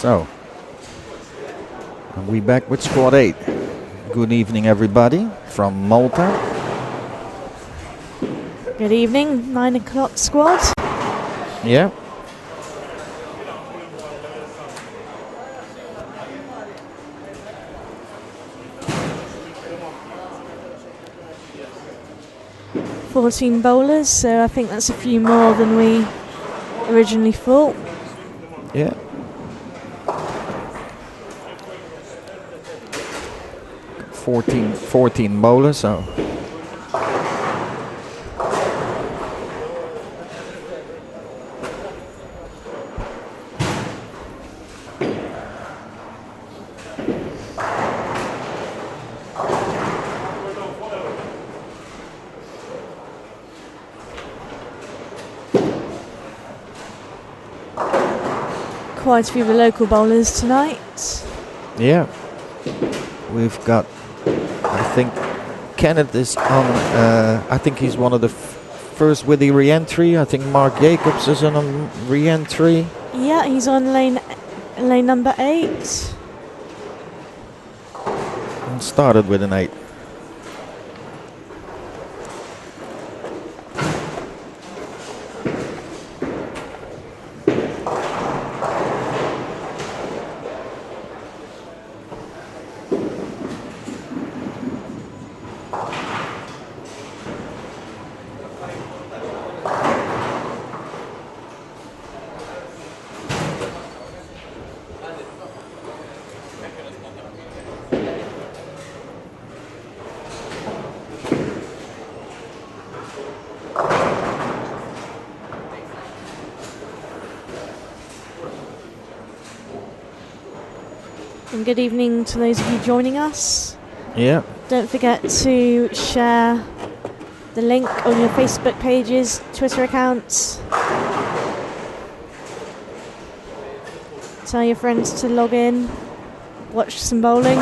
So, we back with squad 8. Good evening, everybody, from Malta. Good evening, 9 o'clock squad. Yeah. $14 bowlers, so I think that's a few more than we originally thought. Yeah. Fourteen bowlers, so quite a few of the local bowlers tonight. yeah. We've got, I think, Kenneth is on, I think he's one of the first with the re-entry. I think Mark Jacobs is on a re-entry. Yeah, he's on lane number 8. And started with an 8. And good evening to those of you joining us. Yeah. Don't forget to share the link on your Facebook pages, Twitter accounts. Tell your friends to log in, watch some bowling.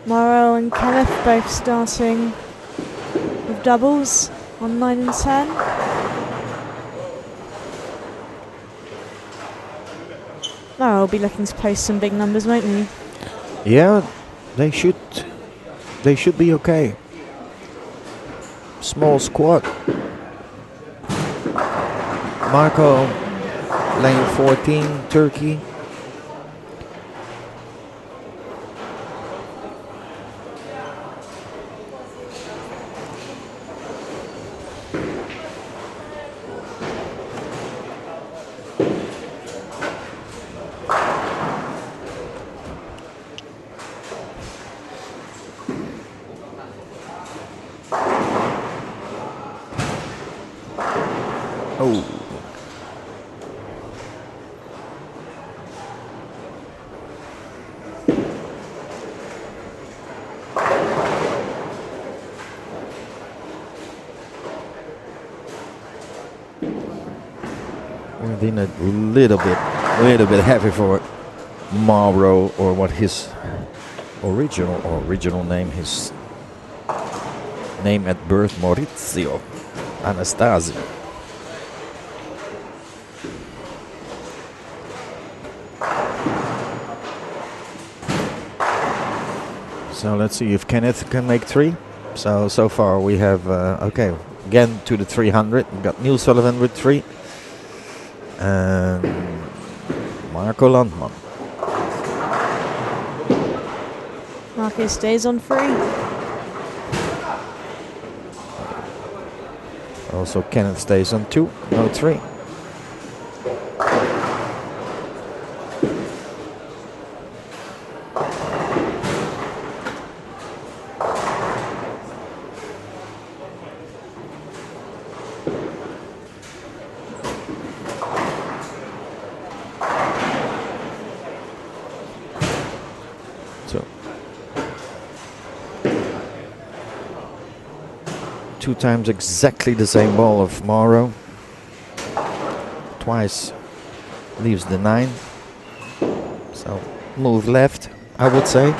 Morrow and Kenneth both starting with doubles on 9 and 10. Morrow will be looking to post some big numbers, won't he? Yeah, they should be okay. Small squad. Marco, lane 14, Turkey. Oh. Within a little bit heavy for Marlborough, or what his original name, his name at birth, Maurizio Anastasio. So let's see if Kenneth can make 3. So far we have, okay, again to the 300. We've got Neil Sullivan with 3. And Marco Landman. Marco stays on 3. Also, Kenneth stays on 2, no 3. So, 2 times exactly the same ball of Morrow. Twice leaves the 9. So, move left, I would say.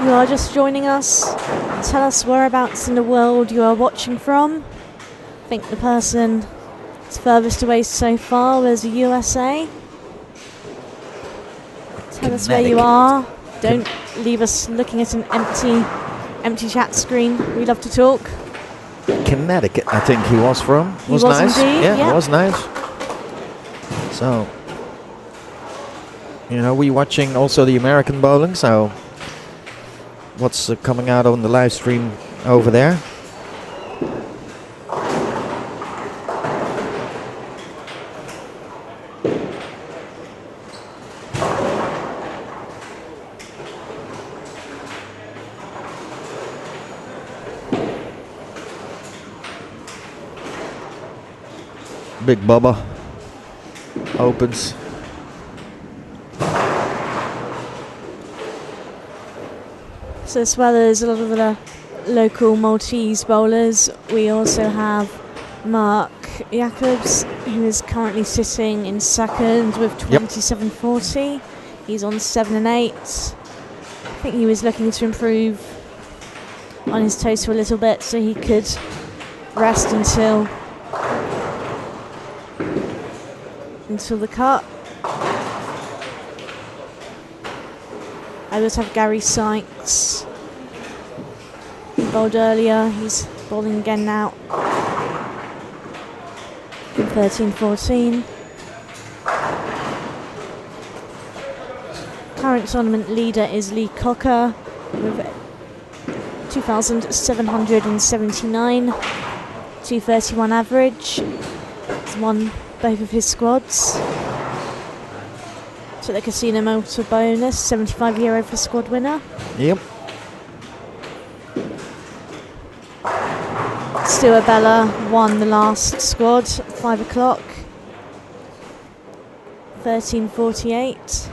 You are just joining us. Tell us whereabouts in the world you are watching from. I think the person that's furthest away so far was the USA. Tell us where you are. Don't leave us looking at an empty chat screen. We love to talk. Connecticut, I think he was from. He was nice. indeed, Yeah, it was nice. So, you know, we're watching also the American bowling, so what's coming out on the live stream over there. Big Bubba opens. So as well as a lot of the local Maltese bowlers, we also have Mark Jacobs, who is currently sitting in second with 27.40. He's on 7 and 8. I think he was looking to improve on his total a little bit so he could rest until the cut. I also have Gary Sykes. He bowled earlier. He's bowling again now. 13-14. Current tournament leader is Lee Cocker with 2,779, 231 average. He's won both of his squads. So the Casino Malta bonus, €75 for squad winner. Yep. Stuart Bella won the last squad, 5 o'clock. 13.48.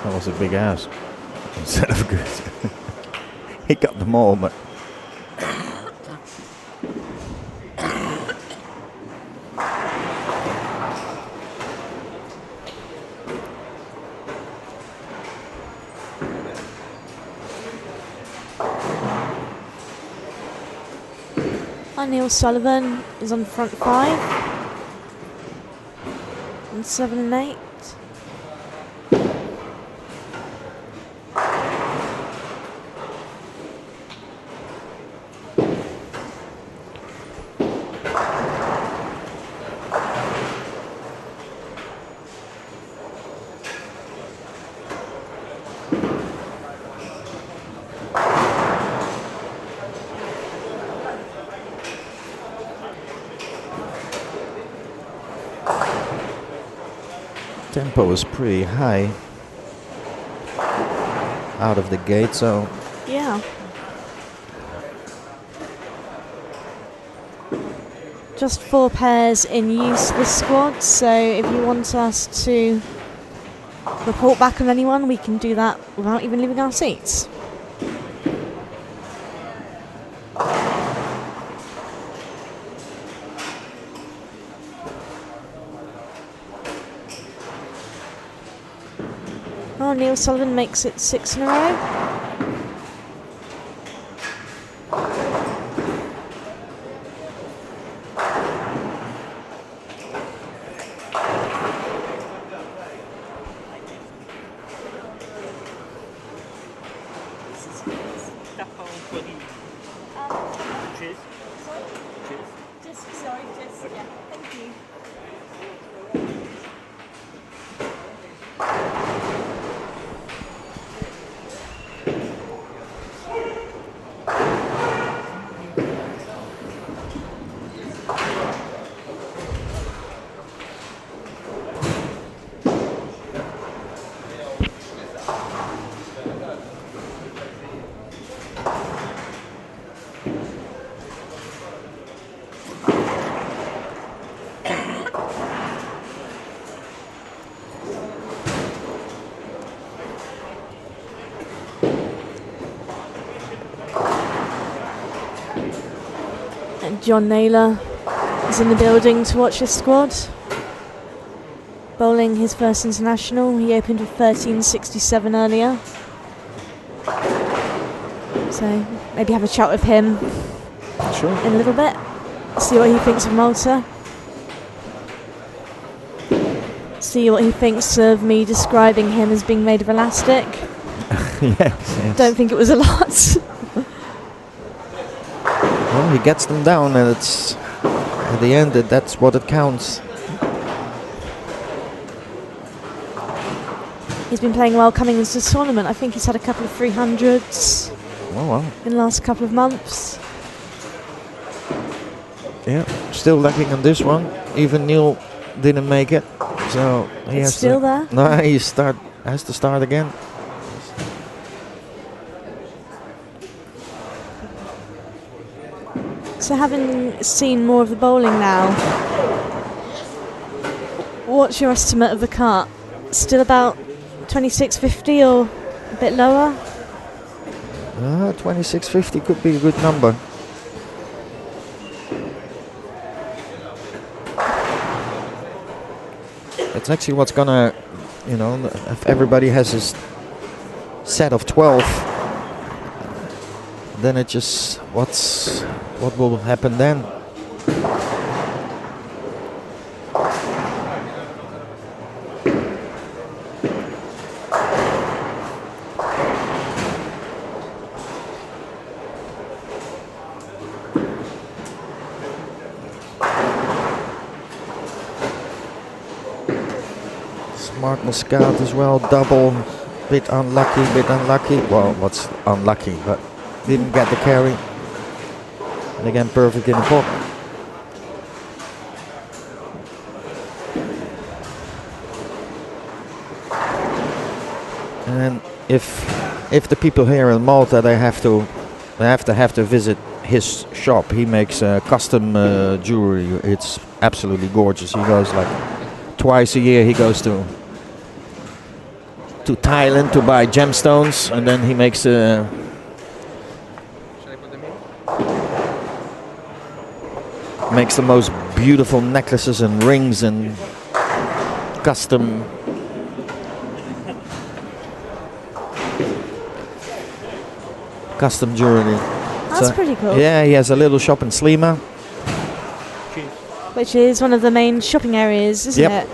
That was a big ass instead of good. He got them all, but Neil Sullivan is on front 5. And 7 and 8. tempo was pretty high out of the gate, so Yeah. Just 4 pairs in use this squad, so if you want us to report back on anyone, we can do that without even leaving our seats. Oh, Neil Sullivan makes it 6 in a row. John Naylor is in the building to watch his squad. Bowling his first international. He opened with 13.67 earlier. So maybe have a chat with him in a little bit. See what he thinks of Malta. See what he thinks of me describing him as being made of elastic. Yes. Don't think it was a lot. Well, he gets them down, and it's at the end that's what it counts. He's been playing well coming into the tournament. I think he's had a couple of 300s in the last couple of months. Yeah, still lacking on this one. Even Neil didn't make it, so he has still to. There. No, he has to start again. So having seen more of the bowling now, what's your estimate of the cut? Still about 26.50 or a bit lower? 26.50 could be a good number. It's actually what's gonna, if everybody has his set of 12, then it just what will happen then? Smart Muscat as well, double, bit unlucky. Well, what's unlucky, but didn't get the carry. And again, perfect in the pot. And if the people here in Malta, they have to visit his shop. He makes custom jewelry. It's absolutely gorgeous. He goes like twice a year. He goes to Thailand to buy gemstones, and then he makes makes the most beautiful necklaces and rings and custom jewelry. That's pretty cool. Yeah, he has a little shop in Slima, which is one of the main shopping areas, isn't Yep. it?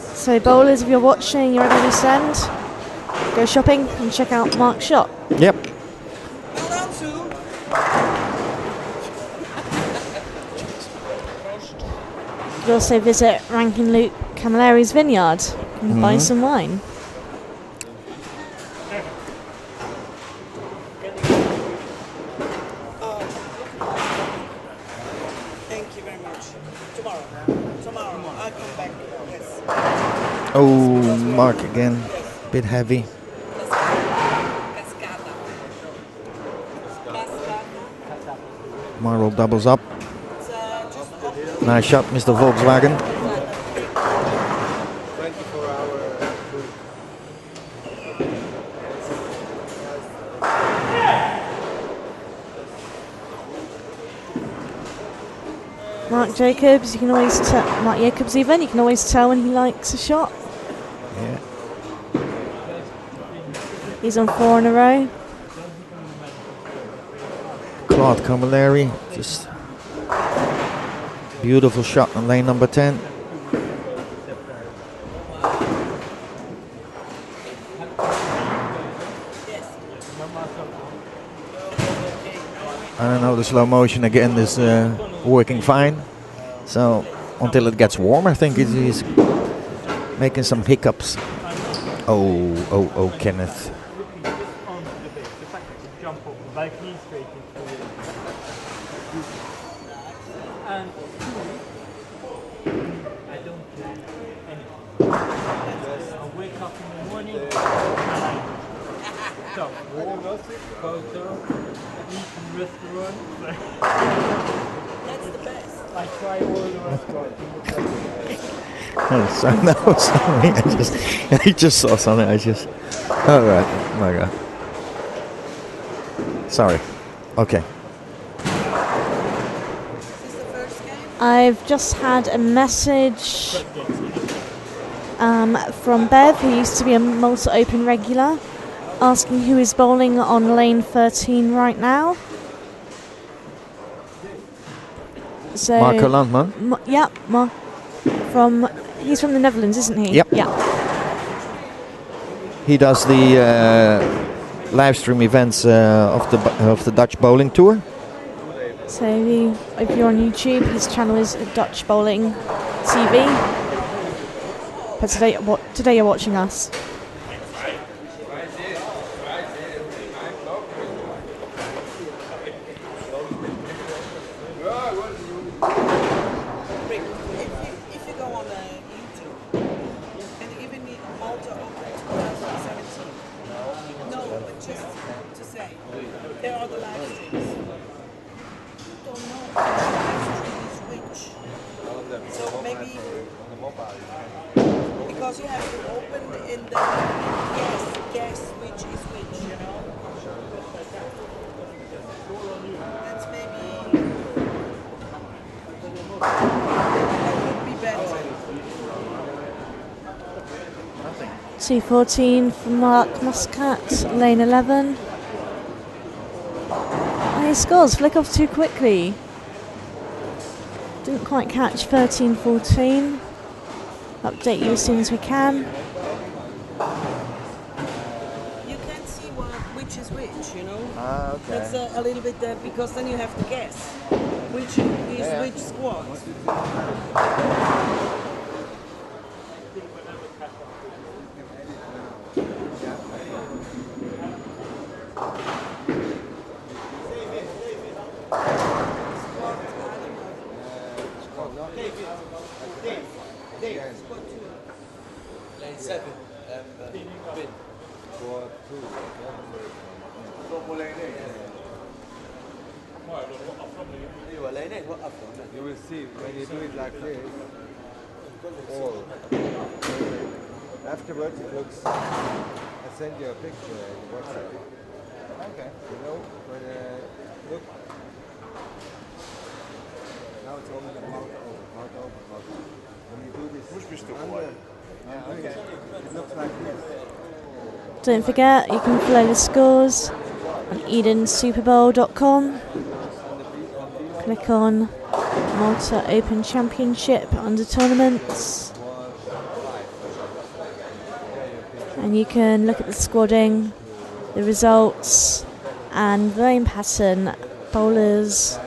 So bowlers, if you're watching, you're at any stand, go shopping and check out Mark's shop. Yep. You could also visit Rankin Luke Camilleri's vineyard and buy some wine. Thank you very much. Tomorrow, I'll come back. Yes. Oh, Mark again, bit heavy. Marl doubles up. Nice shot, Mr. Volkswagen. Mark Jacobs, you can always tell. Mark Jacobs, even you can always tell when he likes a shot. Yeah. He's on 4 in a row. Claude Camilleri, just beautiful shot on lane number 10. I don't know, the slow motion again is working fine. So until it gets warm, I think he's making some hiccups. Oh, Kenneth. Oh, no, sorry. I just saw something. Oh, right. Oh my God. Sorry. Okay. I've just had a message from Bev, who used to be a Malta Open regular, asking who is bowling on lane 13 right now. So Marco Landman. He's from the Netherlands, isn't he? Yep. Yeah. He does the live stream events of the Dutch bowling tour. So if you're on YouTube, his channel is Dutch Bowling TV. But today you're watching us. If you go on YouTube, and even in Malta Open 2017, no, but just to say, there are the live streams. You don't know which live stream is which. So maybe, because you have to open in the guess which is which, you know? That's maybe, that would be better. 214 for Mark Muscat, lane 11. Oh, he scores, flick off too quickly. Didn't quite catch 13-14. Update you as soon as we can. You can't see which is which, you know? Ah, okay. That's a little bit, because then you have to guess which is which squad. Lane 7, Win. 4-2. You will see when you do it like this, all. Afterwards it looks, I send you a picture in WhatsApp. Okay. You know, when look, now it's only the mouth open. When you do this under, it looks like this. Don't forget, you can follow the scores on EdenSuperBowl.com. Click on Malta Open Championship under tournaments. And you can look at the squadding, the results, and the lane pattern. Bowlers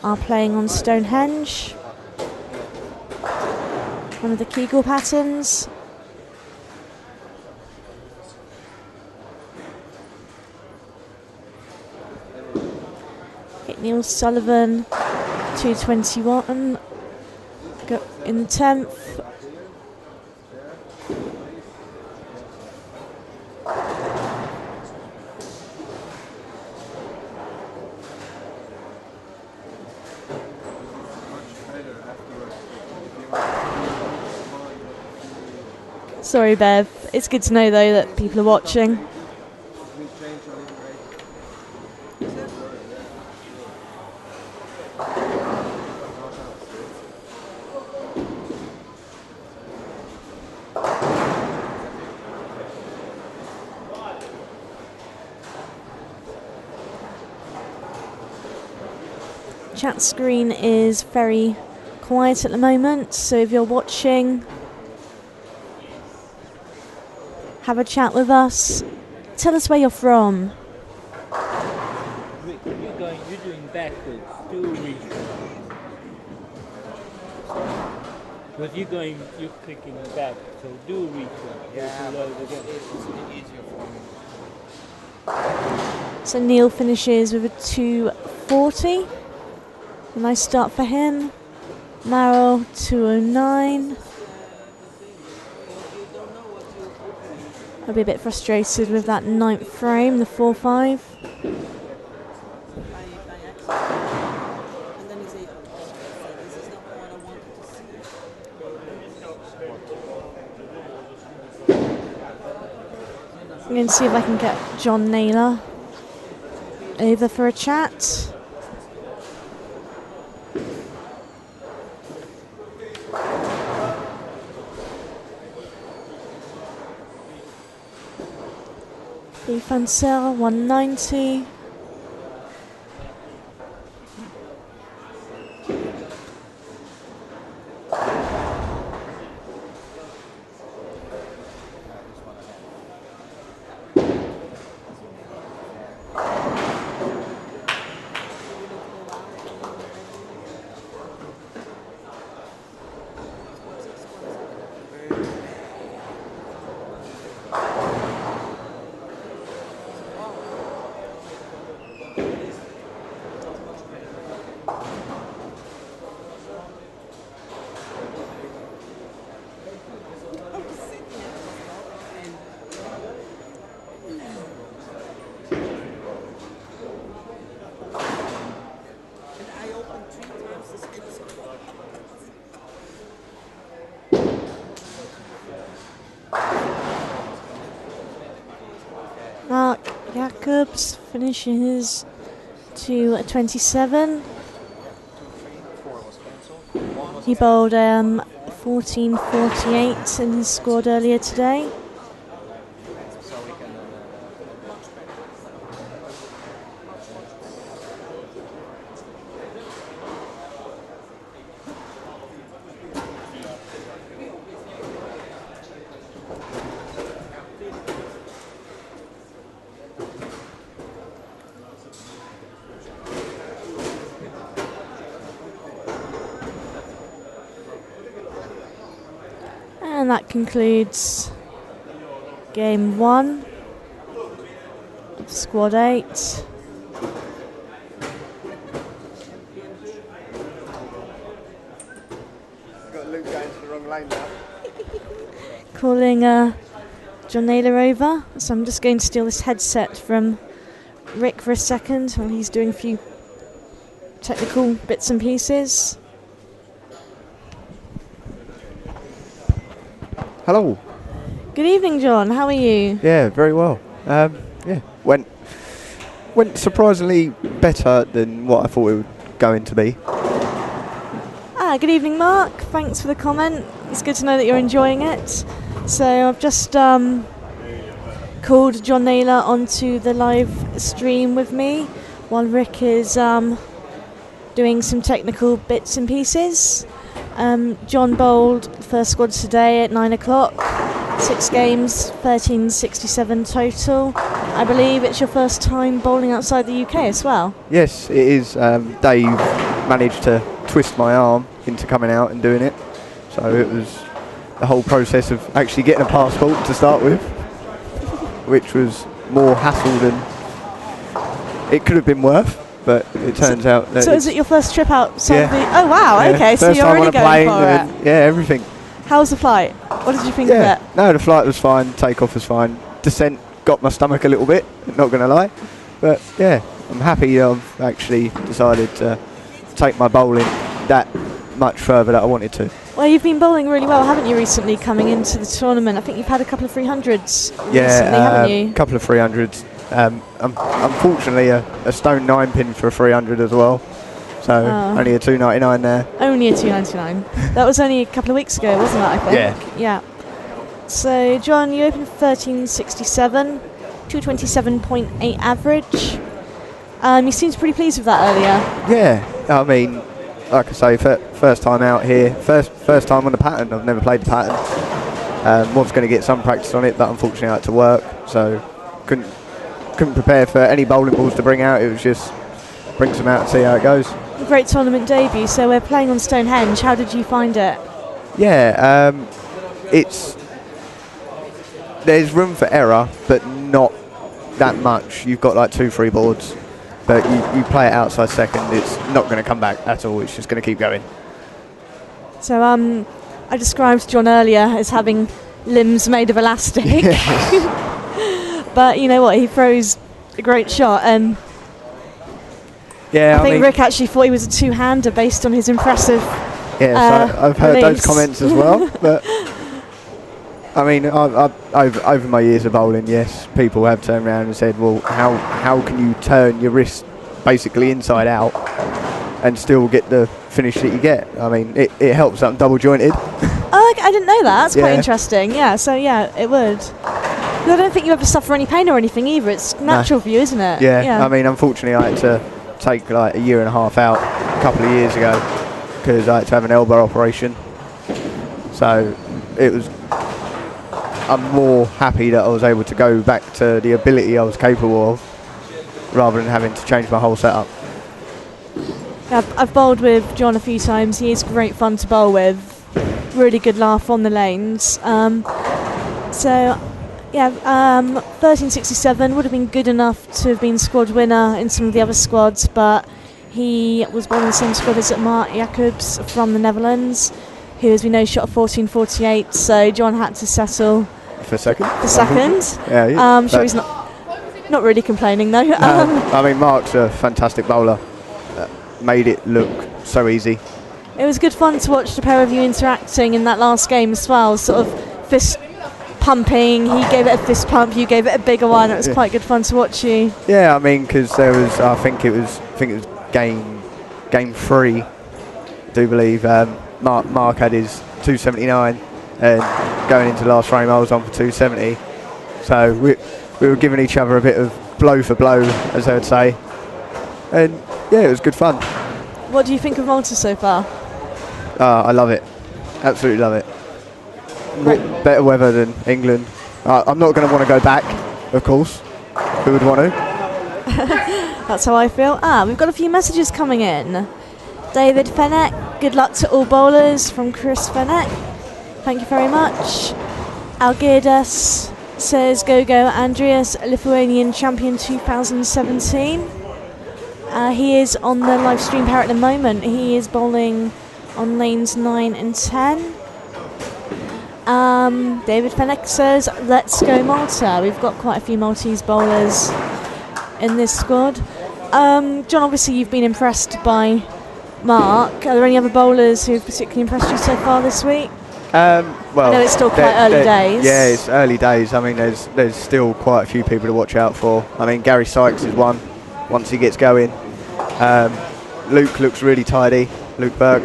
are playing on Stonehenge, one of the Kegel patterns. Neil Sullivan, 221, go in the 10th. Sorry, Bev. It's good to know, though, that people are watching. chat screen is very quiet at the moment, so if you're watching, have a chat with us. Tell us where you're from. You're doing backwards. Do retry. Because you're clicking back, so do retry. Yeah, Load it's again. easier for me. So Neil finishes with a 240. A nice start for him. Marrow 209. I'll be a bit frustrated with that 9th frame, the 4-5. And then he's able to say, this is not what I wanted to see. I'm going to see if I can get John Naylor over for a chat. Fansel 190. Mark Jacobs finishes to 27. He bowled 14.48 in his squad earlier today. And that concludes game 1 of squad 8. Got Luke going to the wrong lane now. Calling John Naylor over, so I'm just going to steal this headset from Rick for a second while he's doing a few technical bits and pieces. Hello. Good evening, John. How are you? Yeah, very well. Yeah, went surprisingly better than what I thought it would going to be. Good evening, Mark. Thanks for the comment. It's good to know that you're enjoying it. So I've just called John Naylor onto the live stream with me while Rick is doing some technical bits and pieces. John bowled first squad today at 9 o'clock. 6 games, 1367 total. I believe it's your first time bowling outside the UK as well. Yes, it is. Dave managed to twist my arm into coming out and doing it. So it was the whole process of actually getting a passport to start with, which was more hassle than it could have been worth. But it turns out that. So is it your first trip outside Yeah. the... Oh, wow, Yeah, okay, so first you're time already on a plane going for and, it. yeah, everything. How was the flight? What did you think of Yeah, it? no, the flight was fine, takeoff was fine. Descent got my stomach a little bit, not going to lie. But yeah, I'm happy I've actually decided to take my bowling that much further that I wanted to. Well, you've been bowling really well, haven't you, recently, coming into the tournament? I think you've had a couple of 300s recently, haven't you? a couple of 300s. Unfortunately, a stone 9-pin for a 300 as well. So only a 299 there. Only a 299. That was only a couple of weeks ago, wasn't it, I think? Yeah. So, John, you opened 1367, 227.8 average. You seemed pretty pleased with that earlier. Yeah, I mean, like I say, first time out here, first time on the pattern. I've never played the pattern. Was going to get some practice on it, but unfortunately I had to work, so couldn't prepare for any bowling balls to bring out. It was just bring some out and see how it goes. Great tournament debut. So we're playing on Stonehenge. How did you find it? Yeah, there's room for error, but not that much. You've got like 2-3 boards, but you play it outside second, it's not going to come back at all. It's just going to keep going. So I described John earlier as having limbs made of elastic. But you know what? He throws a great shot, and yeah, I think Rick actually thought he was a two-hander based on his impressive. Yeah, so I've heard release. those comments as well. But I mean, over my years of bowling, yes, people have turned around and said, "Well, how can you turn your wrist basically inside out and still get the finish that you get?" I mean, it helps that I'm double jointed. Oh, I didn't know that. That's quite interesting. Yeah, so yeah, it would. I don't think you ever suffer any pain or anything either. It's natural for you, isn't it? Yeah. I mean, unfortunately, I had to take like a year and a half out a couple of years ago because I had to have an elbow operation. So it was. I'm more happy that I was able to go back to the ability I was capable of, rather than having to change my whole setup. I've bowled with John a few times. He is great fun to bowl with. Really good laugh on the lanes. 1367 would have been good enough to have been squad winner in some of the other squads, but he was bowling the same squad as Mark Jacobs from the Netherlands, who, as we know, shot a 14.48. So John had to settle for second. Yeah, I'm sure he's not really complaining though. I mean, Mark's a fantastic bowler. Made it look so easy. It was good fun to watch the pair of you interacting in that last game as well. Sort of fist pumping. He gave it a fist pump. You gave it a bigger one. It was quite good fun to watch you. Yeah, I mean, because there was, I think it was game 3. I do believe Mark had his 279, and going into the last frame, I was on for 270. So we were giving each other a bit of blow for blow, as they would say, and yeah, it was good fun. What do you think of Malta so far? I love it. Absolutely love it. Better weather than England. I'm not going to want to go back, of course. Who would want to? That's how I feel. We've got a few messages coming in. David Fenech, good luck to all bowlers from Chris Fenech. Thank you very much. Algirdas says, go Andreas, Lithuanian champion 2017. He is on the live stream pair at the moment. He is bowling on lanes 9 and 10. David Fenech says, let's go Malta. We've got quite a few Maltese bowlers in this squad. John, obviously you've been impressed by Mark. Are there any other bowlers who've particularly impressed you so far this week? Well, I know it's still quite early days. Yeah, it's early days. I mean, there's still quite a few people to watch out for. I mean, Gary Sykes is one, once he gets going. Luke looks really tidy, Luke Burke.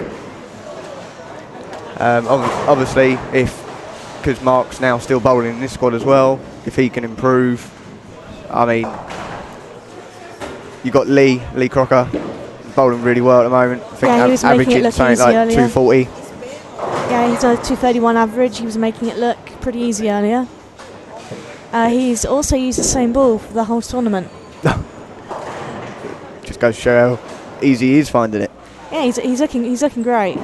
Obviously, because Mark's now still bowling in this squad as well, if he can improve. I mean, you got Lee Crocker bowling really well at the moment. I think he was making it look something easy like earlier. 240. Yeah, he's a 231 average. He was making it look pretty easy earlier. He's also used the same ball for the whole tournament. Just goes to show how easy he is finding it. Yeah, he's looking great.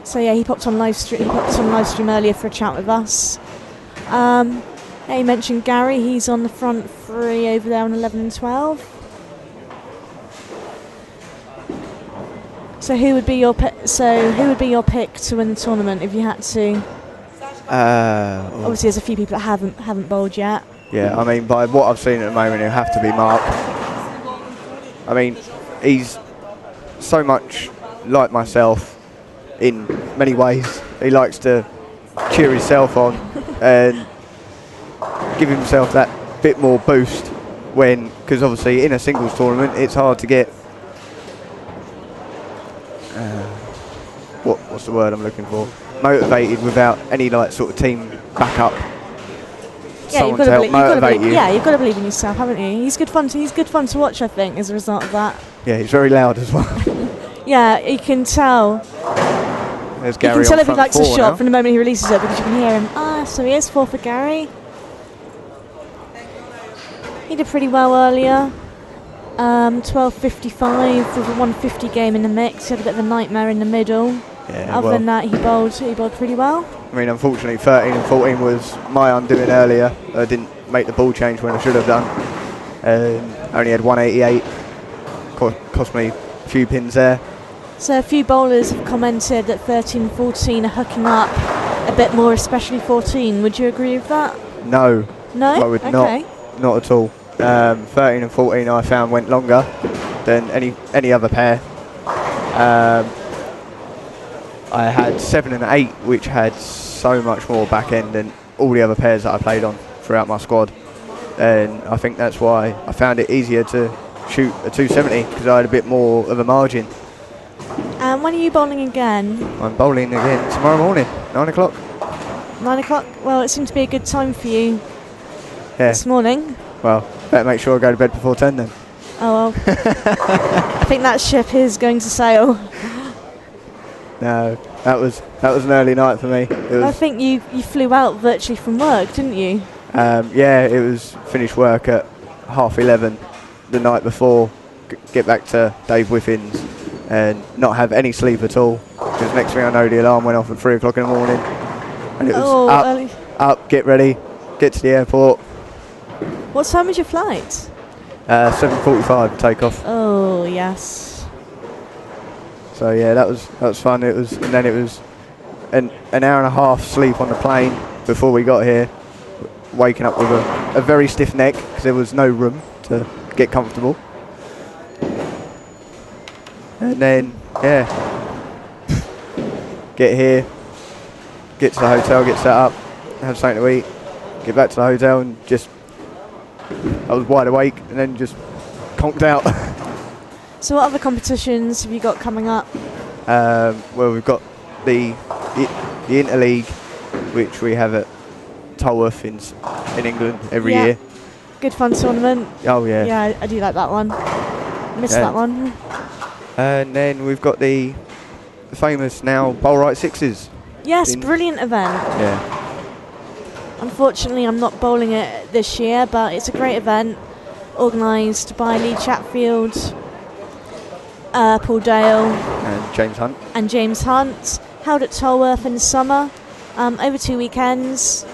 So yeah, he popped on live stream. He popped on live stream earlier for a chat with us. Yeah, you mentioned Gary. He's on the front 3 over there on 11 and 12. So who would be your pick to win the tournament if you had to? Obviously, there's a few people that haven't bowled yet. Yeah, I mean, by what I've seen at the moment, it'll have to be Mark. I mean, he's so much like myself in many ways. He likes to cheer himself on and give himself that bit more boost because obviously in a singles tournament, it's hard to get. What's the word I'm looking for? Motivated without any sort of team backup. Yeah, Someone to help motivate you. Yeah, you've got to believe in yourself, haven't you? He's good fun to watch, I think, as a result of that. Yeah, he's very loud as well. Yeah, you can tell. There's You Gary can tell on if he front likes a four shot now. from the moment he releases it because you can hear him. So he is 4 for Gary. He did pretty well earlier. 12.55 with a 150 game in the mix. He had a bit of a nightmare in the middle. Yeah, Other than that, he bowled pretty well. I mean, unfortunately, 13 and 14 was my undoing earlier. I didn't make the ball change when I should have done. Only had 188. Cost me a few pins there. So a few bowlers have commented that 13 and 14 are hooking up a bit more, especially 14. Would you agree with that? No, No? I would Okay. not at all. 13 and 14 I found went longer than any other pair. I had 7 and 8, which had so much more back end than all the other pairs that I played on throughout my squad. And I think that's why I found it easier to shoot a 270 because I had a bit more of a margin. And when are you bowling again? I'm bowling again tomorrow morning, 9 o'clock. 9 o'clock? Well, it seemed to be a good time for you Yeah, this morning. well, better make sure I go to bed before 10 then. Oh well. I think that ship is going to sail. No, that was an early night for me. It I was, think you flew out virtually from work, didn't you? yeah, it was finished work at 11:30 the night before, get back to Dave Wiffin's and not have any sleep at all. Because next thing I know, the alarm went off at 3 o'clock in the morning. And it was early. up, get ready, get to the airport. What time was your flight? 7:45 takeoff. Oh, yes. So yeah, that was fun. And then it was an hour and a half sleep on the plane before we got here, waking up with a very stiff neck because there was no room to get comfortable. And then yeah, get here, get to the hotel, get set up, have something to eat, get back to the hotel, and I was wide awake and then just conked out. So what other competitions have you got coming up? Well, we've got the Interleague, which we have at Tolworth in England every Yeah. year. Good fun tournament. Oh yeah. Yeah, I do like that one. Missed Yeah. that one. And then we've got the famous now Bowl Right Sixes. Yes, In- brilliant event. Yeah. Unfortunately, I'm not bowling it this year, but it's a great event organised by Lee Chatfield, Paul Dale And James Hunt. and James Hunt, held at Tolworth in the summer, over 2 weekends.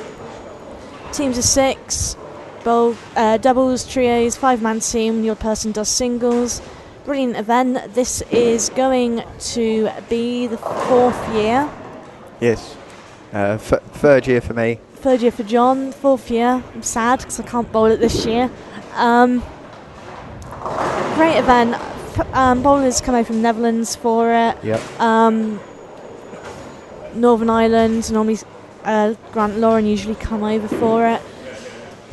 Teams of 6, bowl, doubles, trios, 5-man team, the odd person does singles. Brilliant event. This is going to be the 4th year. Yes. Third year for me. 3rd year for John, 4th year. I'm sad because I can't bowl it this year. Great event. Bowlers come over from the Netherlands for it. Yep. Northern Ireland, normally Grant and Lauren usually come over for it.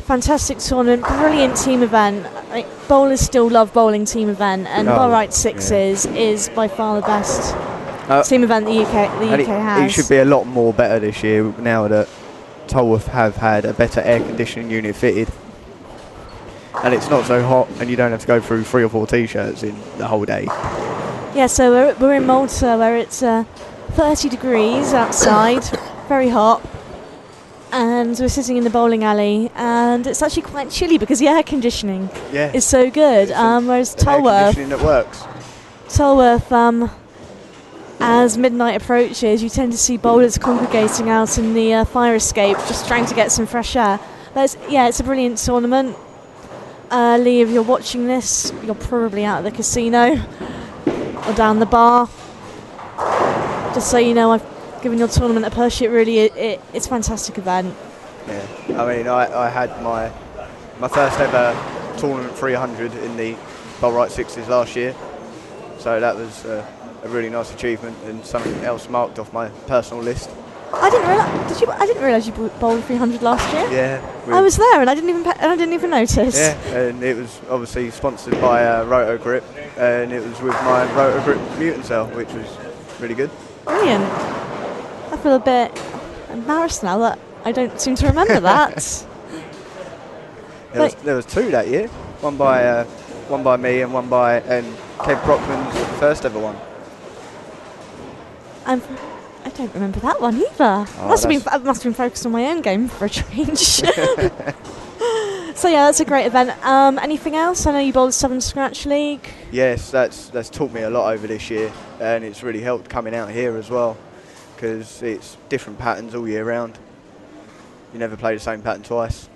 Fantastic tournament, brilliant team event. Like, bowlers still love bowling team event, and Oh, Bowl Right Sixes is by far the best team event the UK And it has. should be a lot more better this year now that Tolworth have had a better air conditioning unit fitted. And it's not so hot, and you don't have to go through 3 or 4 t-shirts in the whole day. Yeah, so we're in Malta where it's 30 degrees outside, very hot, and we're sitting in the bowling alley, and it's actually quite chilly because the air conditioning Yeah. is so good. Whereas Air Tolworth, conditioning that works. as midnight approaches, you tend to see bowlers congregating out in the fire escape, just trying to get some fresh air. But it's a brilliant tournament. Lee, if you're watching this, you're probably out at the casino or down the bar. Just so you know, I've given your tournament a push. It really, it's a fantastic event. Yeah. I mean, I had my first ever tournament 300 in the Bowl Right Sixes last year, so that was a really nice achievement and something else marked off my personal list. I didn't realise. I didn't realise you bowled 300 last year. Yeah. I was there and I didn't even notice. Yeah, and it was obviously sponsored by Roto Grip, and it was with my Roto Grip Mutant Cell, which was really good. Brilliant. I feel a bit embarrassed now that I don't seem to remember that. There was 2 that year. One by me and one by Kev Brockman's first ever one. I don't remember that one either. Oh, must have been focused on my own game for a change. So yeah, that's a great event. Anything else? I know you bowled Southern Scratch League. Yes, that's taught me a lot over this year, and it's really helped coming out here as well, because it's different patterns all year round. You never play the same pattern twice.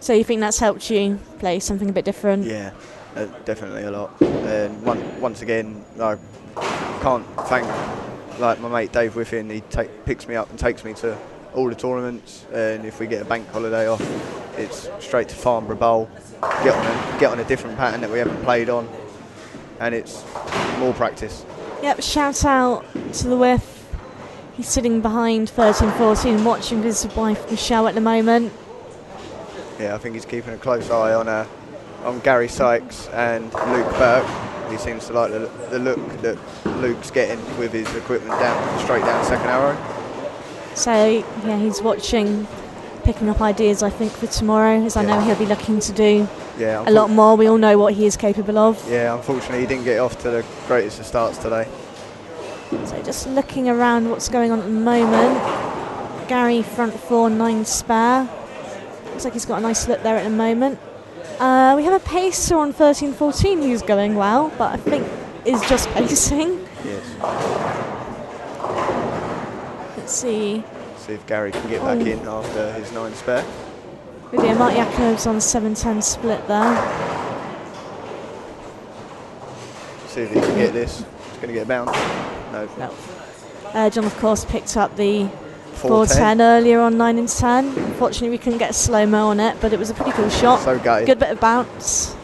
So you think that's helped you play something a bit different? Yeah, definitely a lot. And once again, I can't thank like my mate Dave Wiffin. He picks me up and takes me to all the tournaments, and if we get a bank holiday off, it's straight to Farnborough Bowl, get on a different pattern that we haven't played on, and it's more practice. Yep, shout out to the Whiff. He's sitting behind 13-14 watching his wife Michelle at the moment. Yeah, I think he's keeping a close eye on Gary Sykes and Luke Burke. He seems to like the look that Luke's getting with his equipment straight down second arrow. So yeah, he's watching, picking up ideas I think for tomorrow, as I know he'll be looking to do a lot more. We all know what he is capable of. Yeah, unfortunately he didn't get off to the greatest of starts today. So just looking around what's going on at the moment. Gary front 4, 9 spare. Looks like he's got a nice look there at the moment. We have a pacer on 13-14 who's going well, but I think is just pacing. Yes. Let's see. See if Gary can get back in after his 9 spare. Really, Mark Jacobs on 7-10 split there. See if he can get this. He's going to get a bounce. No. John, of course, picked up the 410 earlier on 9 and 10. Unfortunately, we couldn't get a slow-mo on it, but it was a pretty cool shot. So gutted. Good bit of bounce.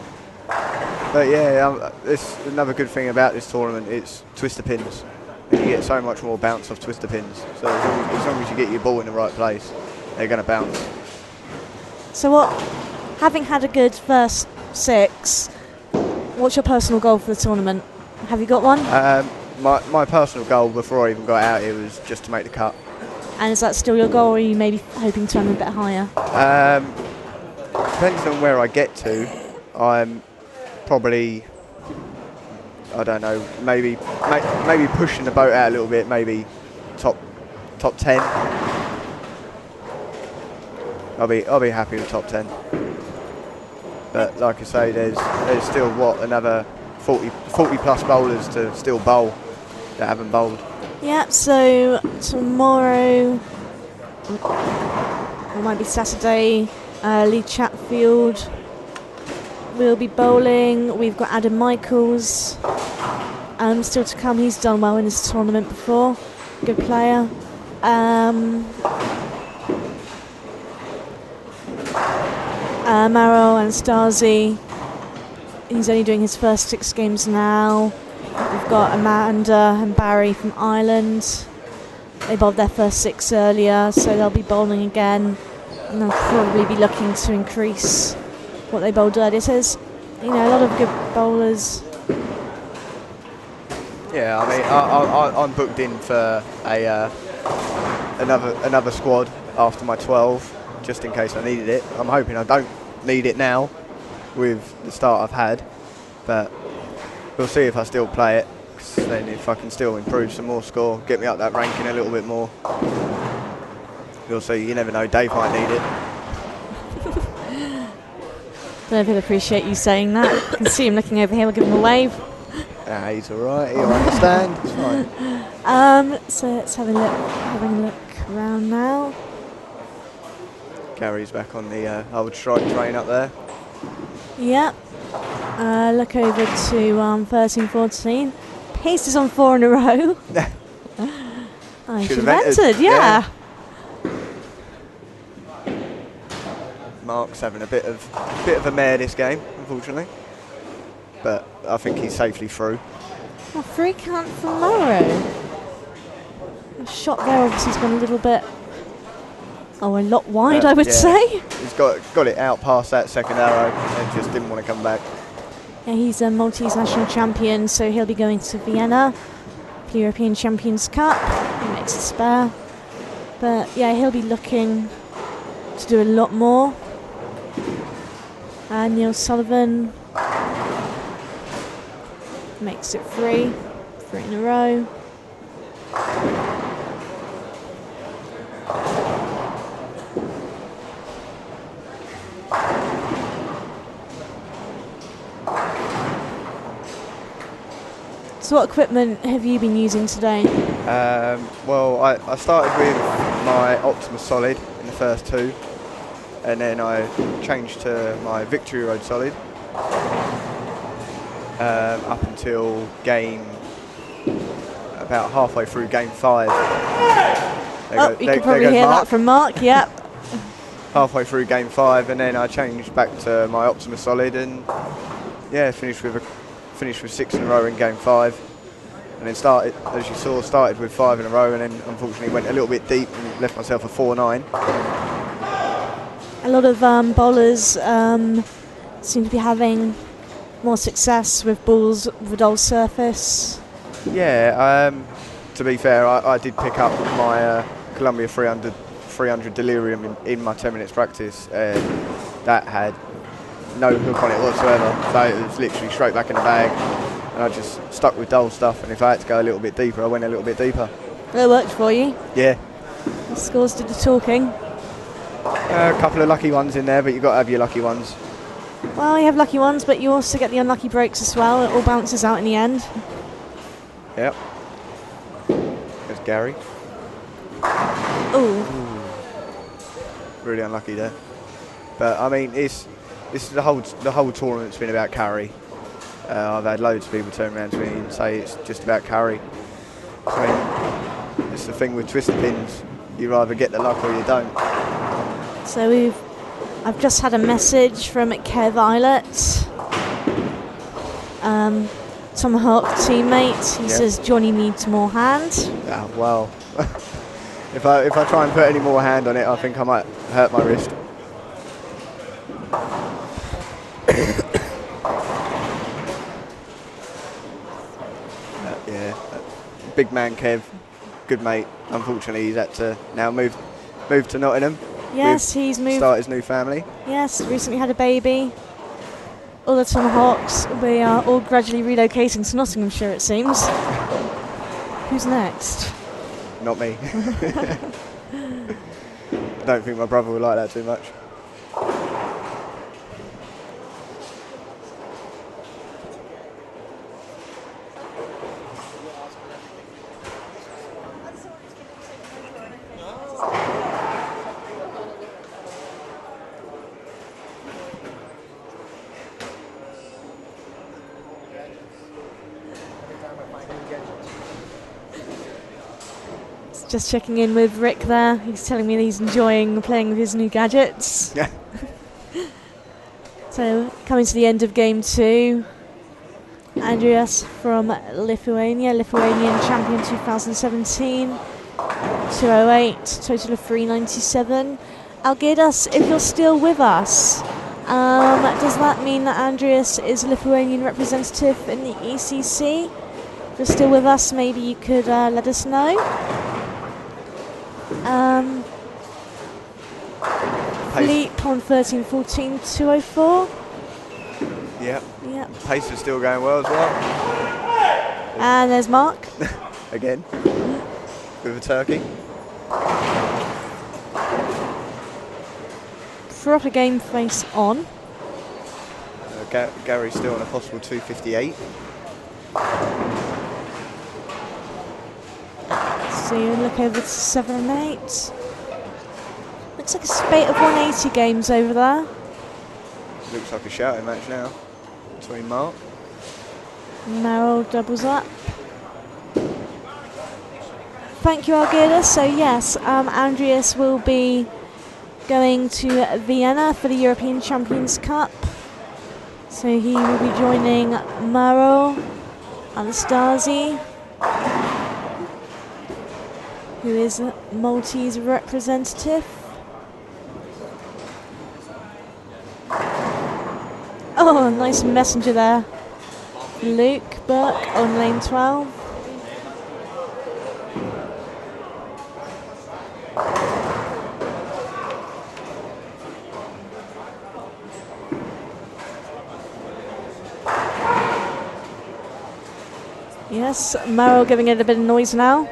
But yeah, it's another good thing about this tournament. It's twister pins. You get so much more bounce off twister pins. So as long as you get your ball in the right place, they're going to bounce. So having had a good first 6, what's your personal goal for the tournament? Have you got one? My personal goal before I even got out here was just to make the cut. And is that still your goal, or are you maybe hoping to aim a bit higher? Depends on where I get to. I'm probably, I don't know, maybe pushing the boat out a little bit, maybe top 10. I'll be happy with top 10. But like I say, there's still another 40 plus bowlers to still bowl that haven't bowled. Yeah, so tomorrow, it might be Saturday, Lee Chatfield will be bowling. We've got Adam Michaels still to come. He's done well in this tournament before. Good player. Maro Anastasi, he's only doing his first 6 games now. We've got Amanda and Barry from Ireland. They bowled their first 6 earlier, so they'll be bowling again, and they'll probably be looking to increase what they bowled earlier. So there's, a lot of good bowlers. Yeah, I mean, I'm booked in for another squad after my 12, just in case I needed it. I'm hoping I don't need it now with the start I've had, but we'll see if I still play it. 'Cause then if I can still improve some more score, get me up that ranking a little bit more. We'll see. You never know. Dave might need it. Don't know if he'll appreciate you saying that. I can see him looking over here. We'll give him a wave. He's all right. He'll understand. It's fine. So let's have a look around now. Gary's back on the old strike train up there. Yep. Look over to 13-14. Pace is on 4 in a row. I should have entered, yeah. Mark's having a bit of a mare this game, unfortunately, but I think he's safely through. Well, 3 count for Morrow. The shot there obviously has gone a little bit, a lot wide, I would say. He's got it out past that second arrow and just didn't want to come back. Yeah, he's a Maltese national champion, so he'll be going to Vienna, the European Champions Cup. He makes a spare. But yeah, he'll be looking to do a lot more. Neil Sullivan makes it 3 in a row. So what equipment have you been using today? Well, I started with my Optimus Solid in the first two, and then I changed to my Victory Road Solid up until about halfway through game 5. You can probably hear that from Mark, yep. Halfway through game 5, and then I changed back to my Optimus Solid, and yeah, finished with 6 in a row in game 5, and then started, as you saw, started with 5 in a row, and then unfortunately went a little bit deep and left myself a 4-9. A lot of bowlers seem to be having more success with balls with a dull surface. Yeah, to be fair, I did pick up my Columbia 300 Delirium in my 10 minutes practice, and that had no hook on it whatsoever, so it was literally straight back in the bag, and I just stuck with dull stuff, and if I had to go a little bit deeper, I went a little bit deeper. It worked for you? Yeah. The scores did the talking? A couple of lucky ones in there, but you've got to have your lucky ones. Well, you have lucky ones, but you also get the unlucky breaks as well. It all bounces out in the end. Yep. There's Gary. Ooh. Really unlucky there. But I mean, the whole tournament's been about carry. I've had loads of people turn around to me and say it's just about carry. I mean, it's the thing with twisted pins. You either get the luck or you don't. So I've just had a message from Kev Eilert, Tomahawk teammate. He says Johnny needs more hand. Ah, well, if I try and put any more hand on it, I think I might hurt my wrist. Yeah, big man Kev, good mate. Unfortunately, he's had to now move to Nottingham. Yes, he's moved. Start his new family. Yes, recently had a baby. All the Tomahawks, we are all gradually relocating to Nottinghamshire, it seems. Who's next? Not me. Don't think my brother would like that too much. Just checking in with Rick there. He's telling me that he's enjoying playing with his new gadgets. Yeah. So, coming to the end of game 2. Andreas from Lithuanian champion 2017. 208, total of 397. Algirdas, if you're still with us, does that mean that Andreas is a Lithuanian representative in the ECC? If you're still with us, maybe you could let us know. Philippe on 13-14, 204. Yep. Yep. Pace is still going well as well. And there's Mark. Again. With a turkey. Proper game face on. Gary's still on a possible 258. So you look over to 7 and 8. Looks like a spate of 180 games over there. Looks like a shouting match now between Mark. Merrill doubles up. Thank you, Algirdas. So yes, Andreas will be going to Vienna for the European Champions Cup. So he will be joining Maro Anastasi, who is a Maltese representative. Oh, nice messenger there. Luke Burke on lane 12. Yes, Merrill giving it a bit of noise now.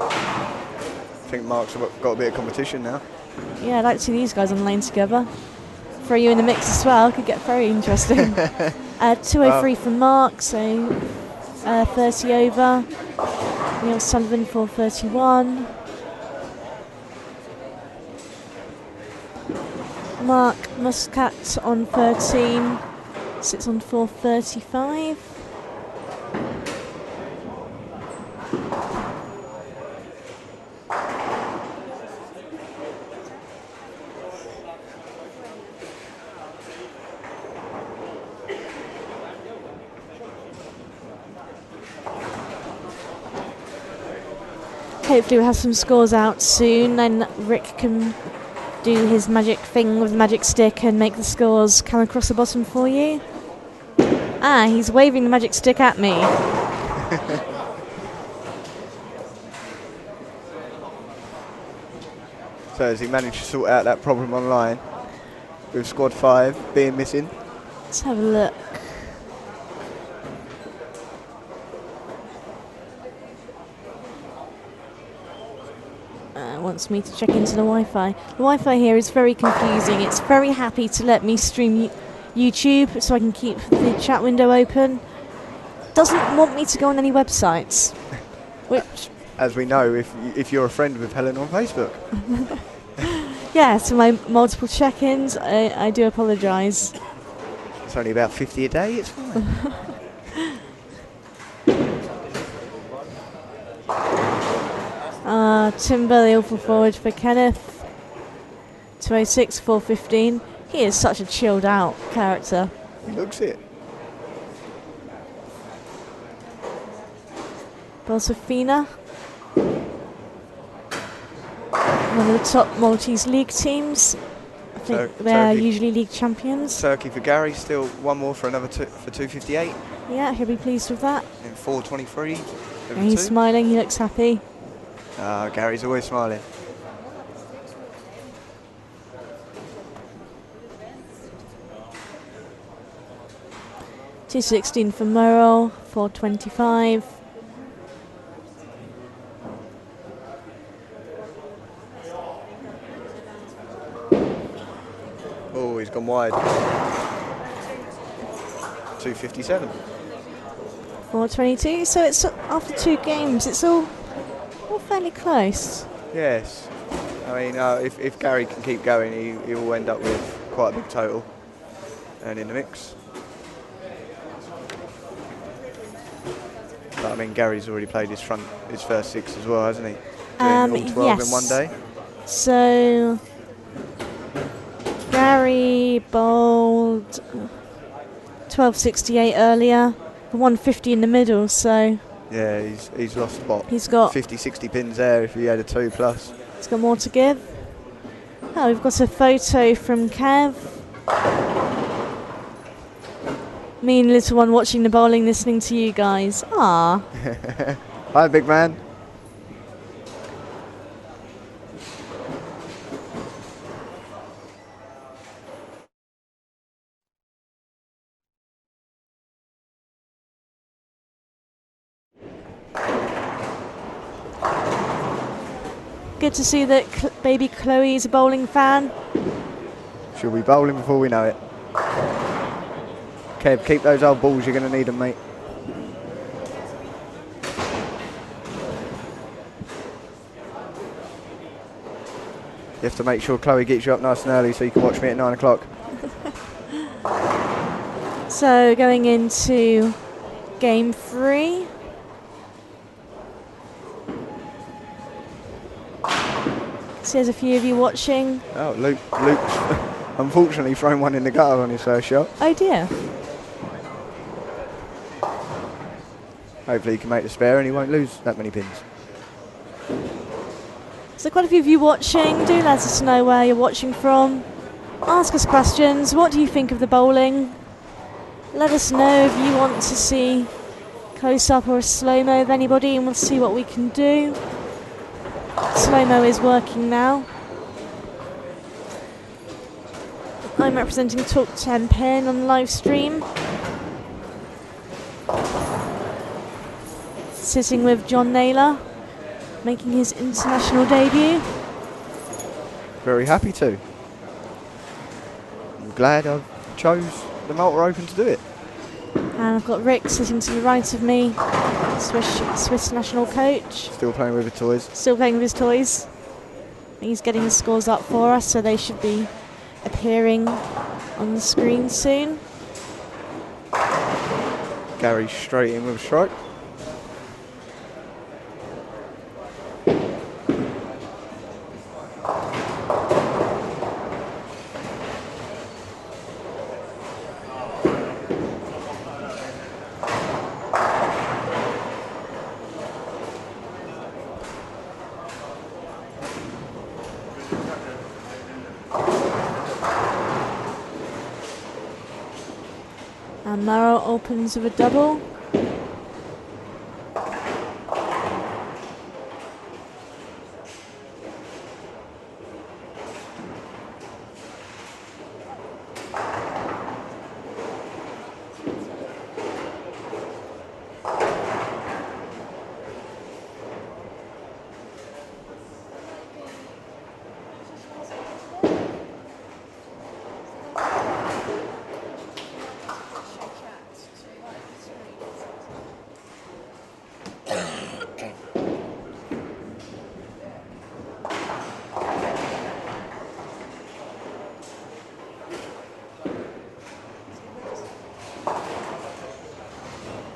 I think Mark's got a bit of competition now. Yeah, I'd like to see these guys on the lane together. Throw you in the mix as well, could get very interesting. 203 from Mark, so 30 over. Neil Sullivan 431. Mark Muscat on 13 sits on 435. Hopefully we'll have some scores out soon, then Rick can do his magic thing with the magic stick and make the scores come across the bottom for you. Ah, he's waving the magic stick at me. So has he managed to sort out that problem online with squad 5 being missing? Let's have a look. Wants me to check into the Wi-Fi. The Wi-Fi here is very confusing. It's very happy to let me stream YouTube so I can keep the chat window open. Doesn't want me to go on any websites. Which, as we know, if you're a friend with Helen on Facebook. yeah, so my multiple check-ins, I do apologise. It's only about 50 a day, it's fine. Timber, the awful forward for Kenneth. 206, 415. He is such a chilled out character. He looks it. Bolsafina. One of the top Maltese league teams. I think they're usually league champions. Turkey for Gary, still one more for another for 258. Yeah, he'll be pleased with that. In 423. Yeah, he's smiling, he looks happy. Gary's always smiling. $216 for Merrill, 425. Oh, he's gone wide. 257. 422. So it's after 2 games. It's all fairly close. Yes. I mean, if Gary can keep going, he will end up with quite a big total and in the mix. But I mean, Gary's already played his first 6 as well, hasn't he? Doing all 12 in one day. So Gary bowled 1268 earlier, 150 in the middle. So yeah, he's lost what? He's got 50, 60 pins there if he had a 2+. He's got more to give. Oh, we've got a photo from Kev. Me and little one watching the bowling, listening to you guys. Ah. Hi, big man. Good to see that baby Chloe is a bowling fan. She'll be bowling before we know it. Kev, keep those old balls, you're going to need them, mate. You have to make sure Chloe gets you up nice and early so you can watch me at 9 o'clock. So going into game 3. So there's a few of you watching. Oh, Luke's unfortunately thrown one in the gutter on his first shot. Oh dear. Hopefully he can make the spare and he won't lose that many pins. So quite a few of you watching. Do let us know where you're watching from. Ask us questions. What do you think of the bowling? Let us know if you want to see close-up or a slow-mo of anybody, and we'll see what we can do. Slow-mo is working now. I'm representing Talk Tenpin on live stream. Sitting with John Naylor, making his international debut. Very happy to. I'm glad I chose the Malta Open to do it. And I've got Rick sitting to the right of me, Swiss national coach. Still playing with the toys. Still playing with his toys. He's getting the scores up for us, so they should be appearing on the screen soon. Gary straight in with a strike. And Maro opens with a double.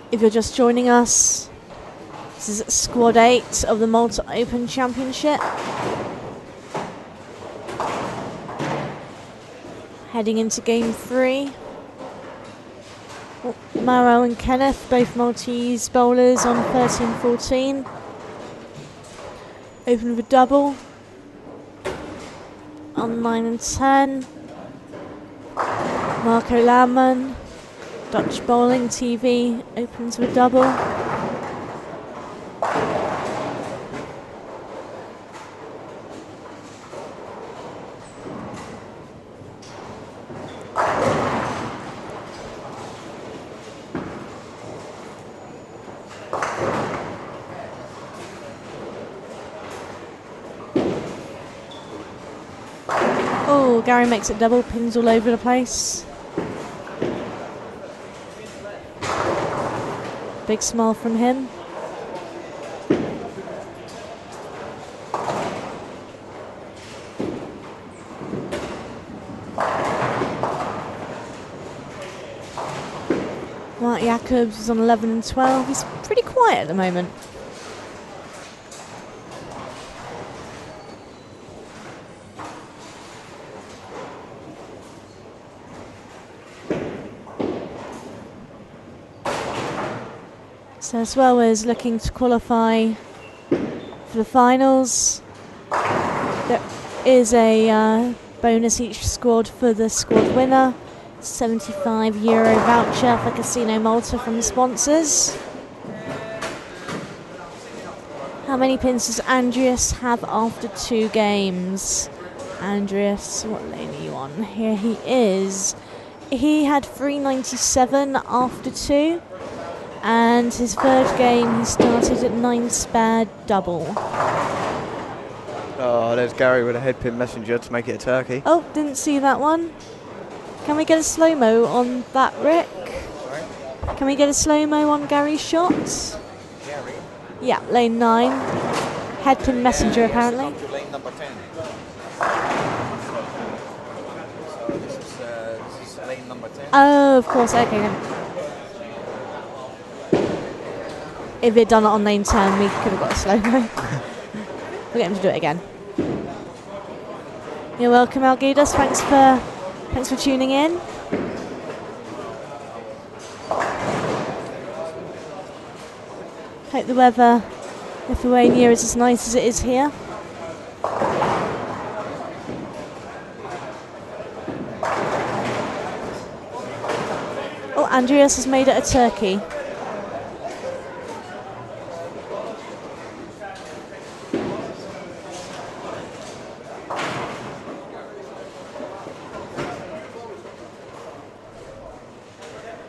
If you're just joining us, this is Squad 8 of the Malta Open Championship. Heading into Game 3. Maro and Kenneth, both Maltese bowlers on 13-14. Open with a double. On 9 and 10. Marco Landman, Dutch Bowling TV, opens with a double. Oh, Gary makes it double, pins all over the place. Big smile from him. Mark Jacobs is on 11 and 12. He's pretty quiet at the moment. So as well as looking to qualify for the finals, there is a bonus each squad for the squad winner. €75 voucher for Casino Malta from the sponsors. How many pins does Andreas have after 2 games? Andreas, what lane are you on? Here he is. He had 397 after 2. And his third game, he started at 9 spare double. Oh, there's Gary with a headpin messenger to make it a turkey. Oh, didn't see that one. Can we get a slow-mo on that, Rick? Sorry? Can we get a slow-mo on Gary's shot? Gary. Yeah, lane 9. Headpin messenger, apparently. Up to lane number 10. So this is lane number 10. Oh, of course, okay then. If he'd done it on lane 10, we could have got a slow-mo. We'll get him to do it again. You're welcome, Algidas. Thanks for tuning in. Hope the weather in Lithuania is as nice as it is here. Oh, Andreas has made it a turkey.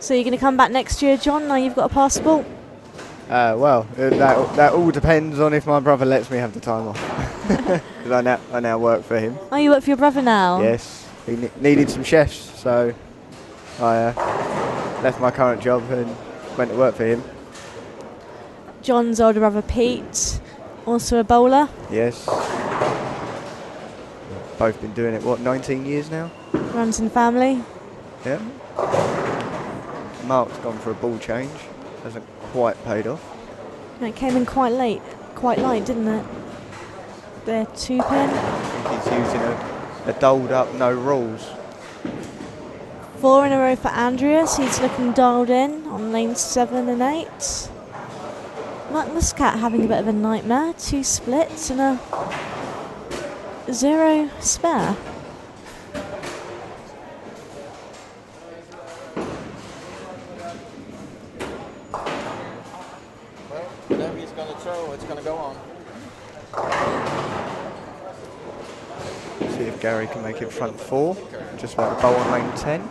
So you're going to come back next year, John, now you've got a passport? Well, that all depends on if my brother lets me have the time off. Because I now work for him. Oh, you work for your brother now? Yes, he needed some chefs, so I left my current job and went to work for him. John's older brother Pete, also a bowler. Yes. Both been doing it, 19 years now? Runs in family. Yeah. Mark's gone for a ball change. Hasn't quite paid off. And it came in quite light, didn't it? Their 2-pin. I think he's using a doled up, no rules. 4 in a row for Andreas. He's looking dialed in on lanes 7 and 8. Mark Muscat having a bit of a nightmare. 2 splits and a 0 spare. Well, whatever he's going to throw, it's going to go on. See if Gary can make it front 4. Just about to bowl on lane 10.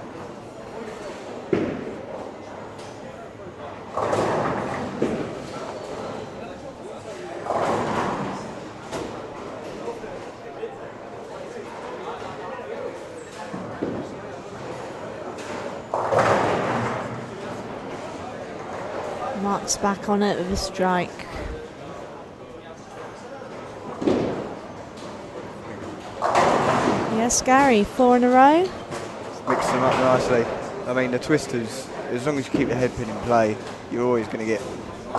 Mark's back on it with a strike. Yes, Gary, 4 in a row. Mix them up nicely. I mean, the twisters, as long as you keep the head pin in play, you're always going to get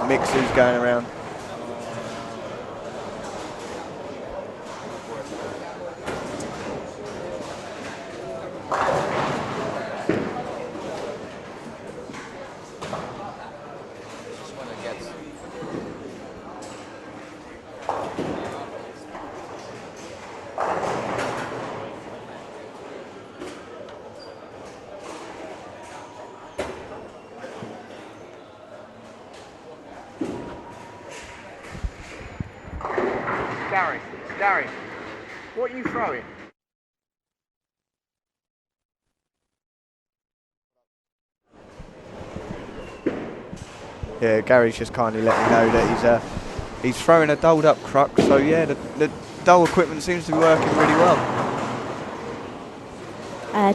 mixers going around. Gary, what are you throwing? Yeah, Gary's just kindly let me know that he's throwing a doled up crux, so yeah, the dole equipment seems to be working really well.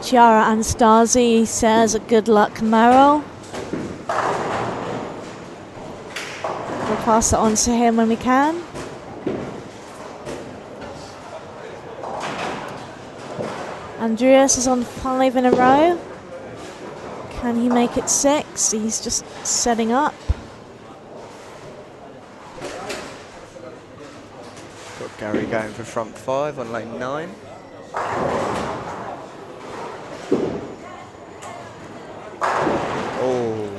Chiara Anastasi says good luck, Merrill. We'll pass it on to him when we can. Andreas is on 5 in a row. Can he make it 6? He's just setting up. Got Gary going for front 5 on lane 9. Oh.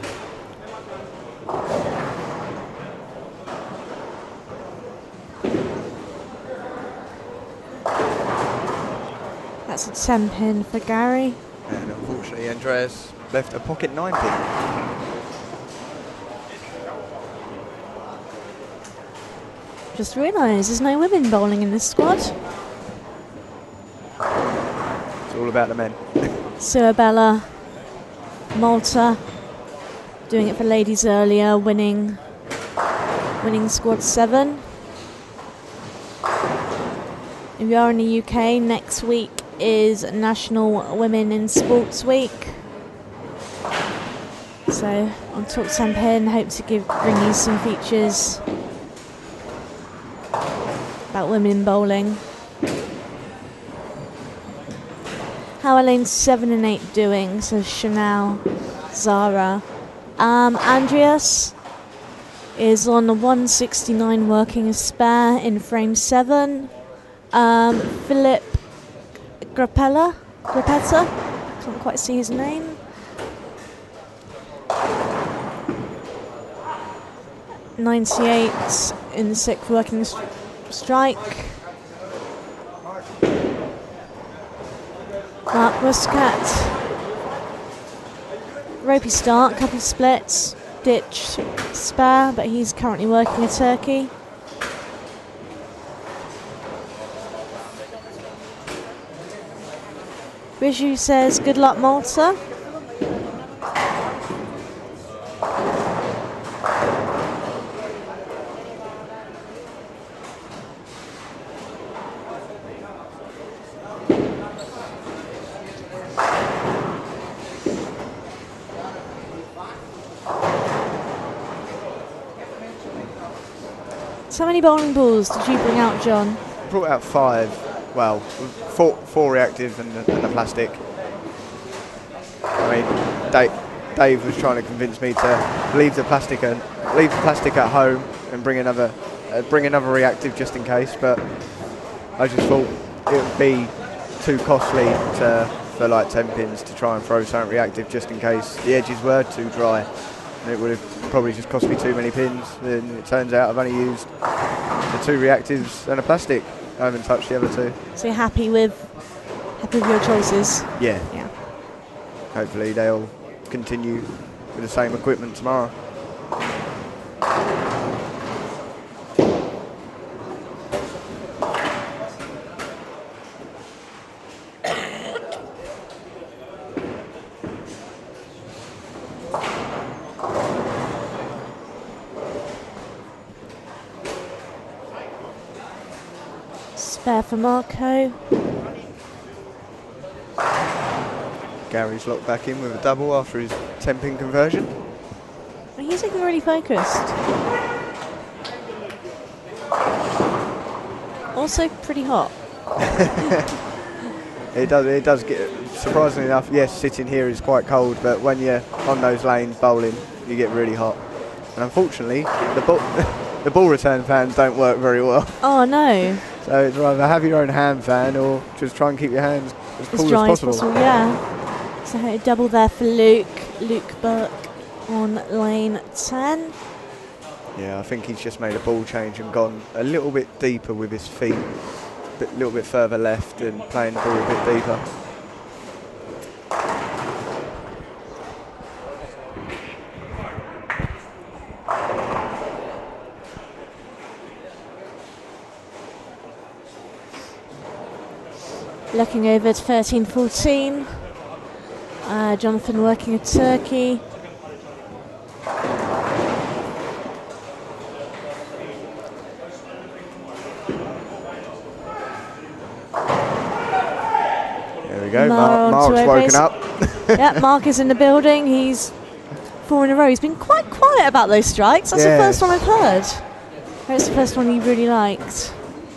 That's a 10-pin for Gary. And unfortunately, Andreas left a pocket 9-pin. Just realised there's no women bowling in this squad. It's all about the men. Suabella, Malta, doing it for ladies earlier, winning squad 7. If you are in the UK, next week is National Women in Sports Week. So on Talk Tenpin, hope to bring you some features about women in bowling. How are lanes 7 and 8 doing? So Chanel, Zara. Andreas is on the 169 working a spare in frame 7. Philip Grappetta, can't quite see his name. 98 in the 6th working strike. Mark Muscat. Ropey start, couple of splits, ditch spare, but he's currently working a turkey. Rishu says good luck, Malta. So how many bowling balls did you bring out, John? Brought out 5. Well, four reactive and a plastic. I mean, Dave was trying to convince me to leave the plastic at home and bring another reactive just in case, but I just thought it would be too costly for like Tenpins to try and throw something reactive just in case the edges were too dry, and it would have probably just cost me too many pins. And it turns out I've only used the 2 reactives and a plastic. I haven't touched the other 2. So you're happy with your choices? Yeah. Yeah. Hopefully they'll continue with the same equipment tomorrow. Spare for Marco. Gary's locked back in with a double after his 10-pin conversion. He's looking really focused. Also pretty hot. It does get, surprisingly enough, yes, sitting here is quite cold, but when you're on those lanes bowling, you get really hot. And unfortunately, the ball return fans don't work very well. Oh no. So it's rather have your own hand fan or just try and keep your hands as cool dry as possible. Yeah. So a double there for Luke Burke on lane 10. Yeah, I think he's just made a ball change and gone a little bit deeper with his feet, a little bit further left and playing the ball a bit deeper. Looking over at 13-14. Jonathan working a turkey. There we go. Mark's Mark's woken up. Yeah, Mark is in the building. He's 4 in a row. He's been quite quiet about those strikes. That's the first one I've heard. That's the first one he really liked.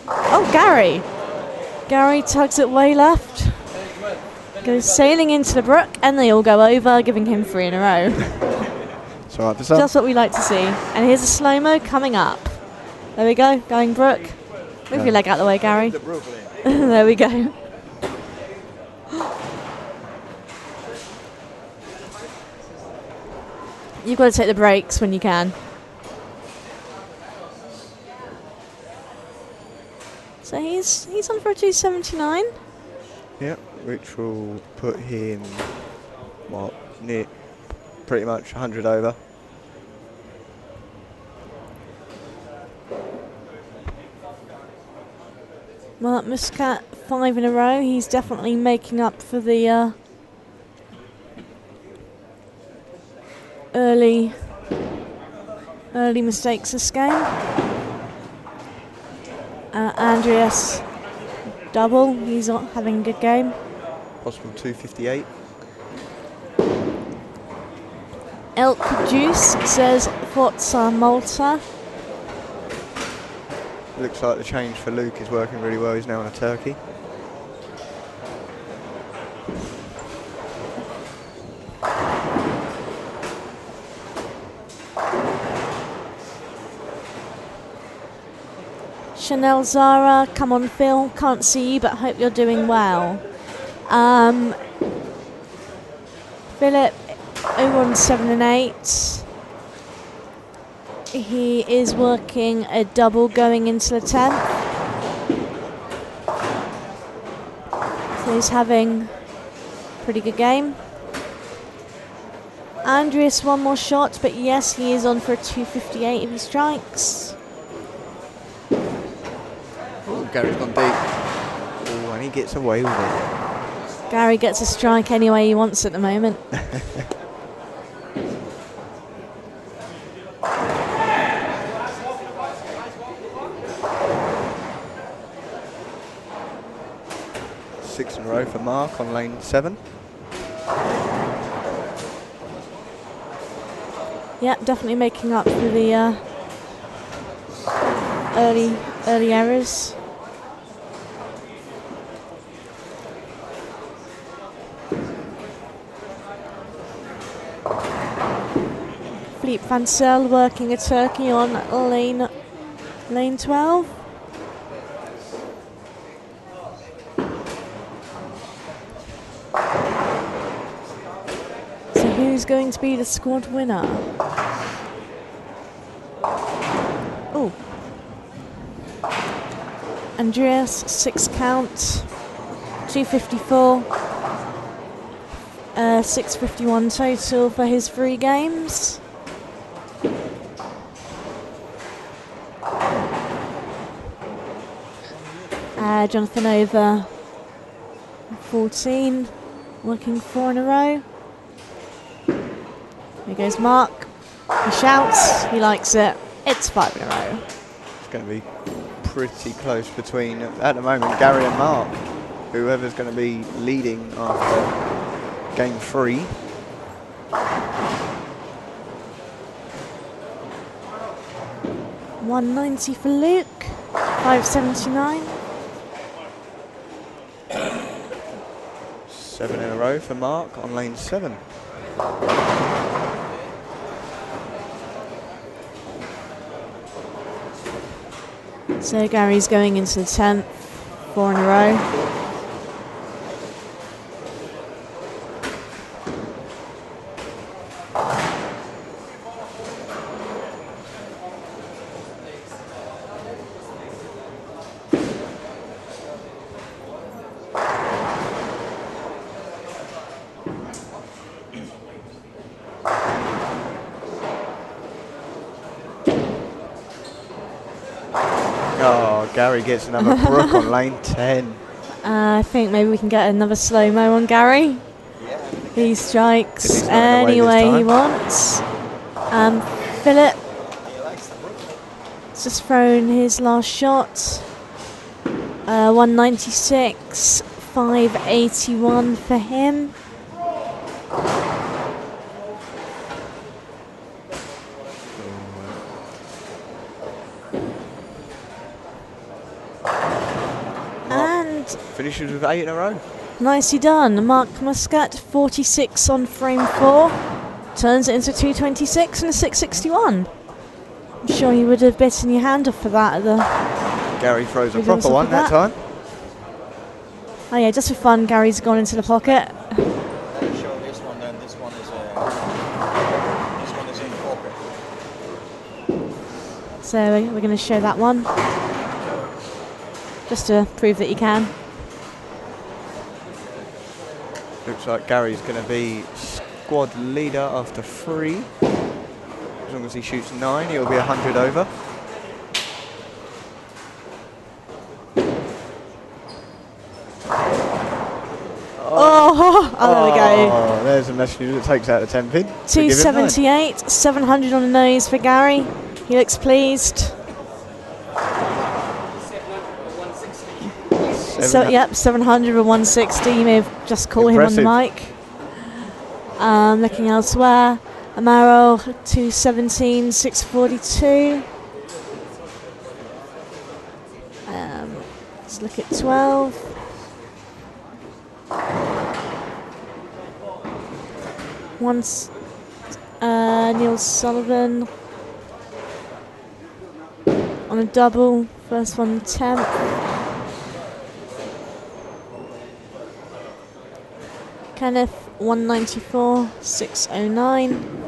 Oh, Gary. Gary tugs it way left. Goes sailing into the brook, and they all go over, giving him 3 in a row. So right, this up. Just what we like to see. And here's a slow-mo coming up. There we go, going brook. Move your leg out the way, Gary. There we go. You've got to take the breaks when you can. So he's on for a 279. Yep, which will put him, what, near, pretty much 100 over. Mark Muscat, 5 in a row. He's definitely making up for the early mistakes this game. Andreas, double. He's not having a good game. Possible 258. Elk Juice says Forza Malta. Looks like the change for Luke is working really well. He's now on a turkey. Chanel Zara, come on Phil, can't see you but hope you're doing well. Philip, 017 and 8. He is working a double going into the 10th. So he's having a pretty good game. Andreas, one more shot, but yes, he is on for a 258 if he strikes. Oh, Gary's gone deep. Oh, and he gets away with it. Gary gets a strike any way he wants at the moment. Six in a row for Mark on lane 7. Yep, definitely making up for the early errors. Philippe Vancel working a turkey on lane 12. So who's going to be the squad winner? Oh, Andreas, 6 count, 254, 651 total for his 3 games. Jonathan over 14, working 4 in a row. Here goes Mark. He shouts, he likes it. It's 5 in a row. It's going to be pretty close between, at the moment, Gary and Mark. Whoever's going to be leading after game 3. $190 for Luke, $579. 7 in a row for Mark on lane 7. So Gary's going into the 10th, 4 in a row. Oh, Gary gets another brook on lane 10. I think maybe we can get another slow-mo on Gary. He strikes If he's not in the any way way this he time. wants. Philip has just thrown his last shot. 196, 581 for him. Finishes with 8 in a row. Nicely done. Mark Muscat, 46 on frame 4. Turns it into 226 and a 661. I'm sure you would have bitten your hand off for that. At the Gary throws a rhythms proper of one that time. Oh yeah, just for fun, Gary's gone into the pocket. Let me show this one then. This one is in pocket. So we're going to show that one. Just to prove that you can. Looks like Gary's going to be squad leader after 3. As long as he shoots 9, he'll be 100 over. Oh, there we go. Oh, there's a message that takes out the 10 pin. 278, 700 on the nose for Gary. He looks pleased. So, yep, 700 and 160. You may have just called him on the mic. Looking elsewhere, Amaro 217, 642. Let's look at 12. Neil Sullivan on a double. First one 10th. Kenneth 194, 609.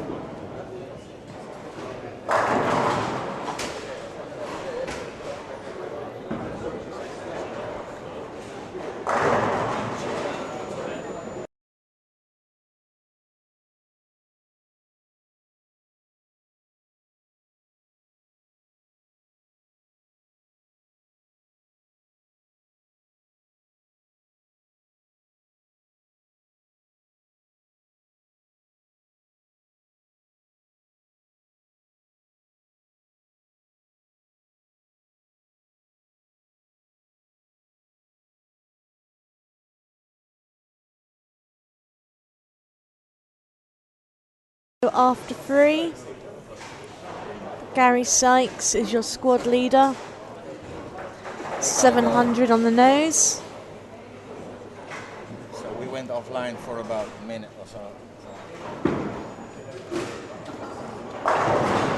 After 3, Gary Sykes is your squad leader 700 on the nose. So we went offline for about a minute or so.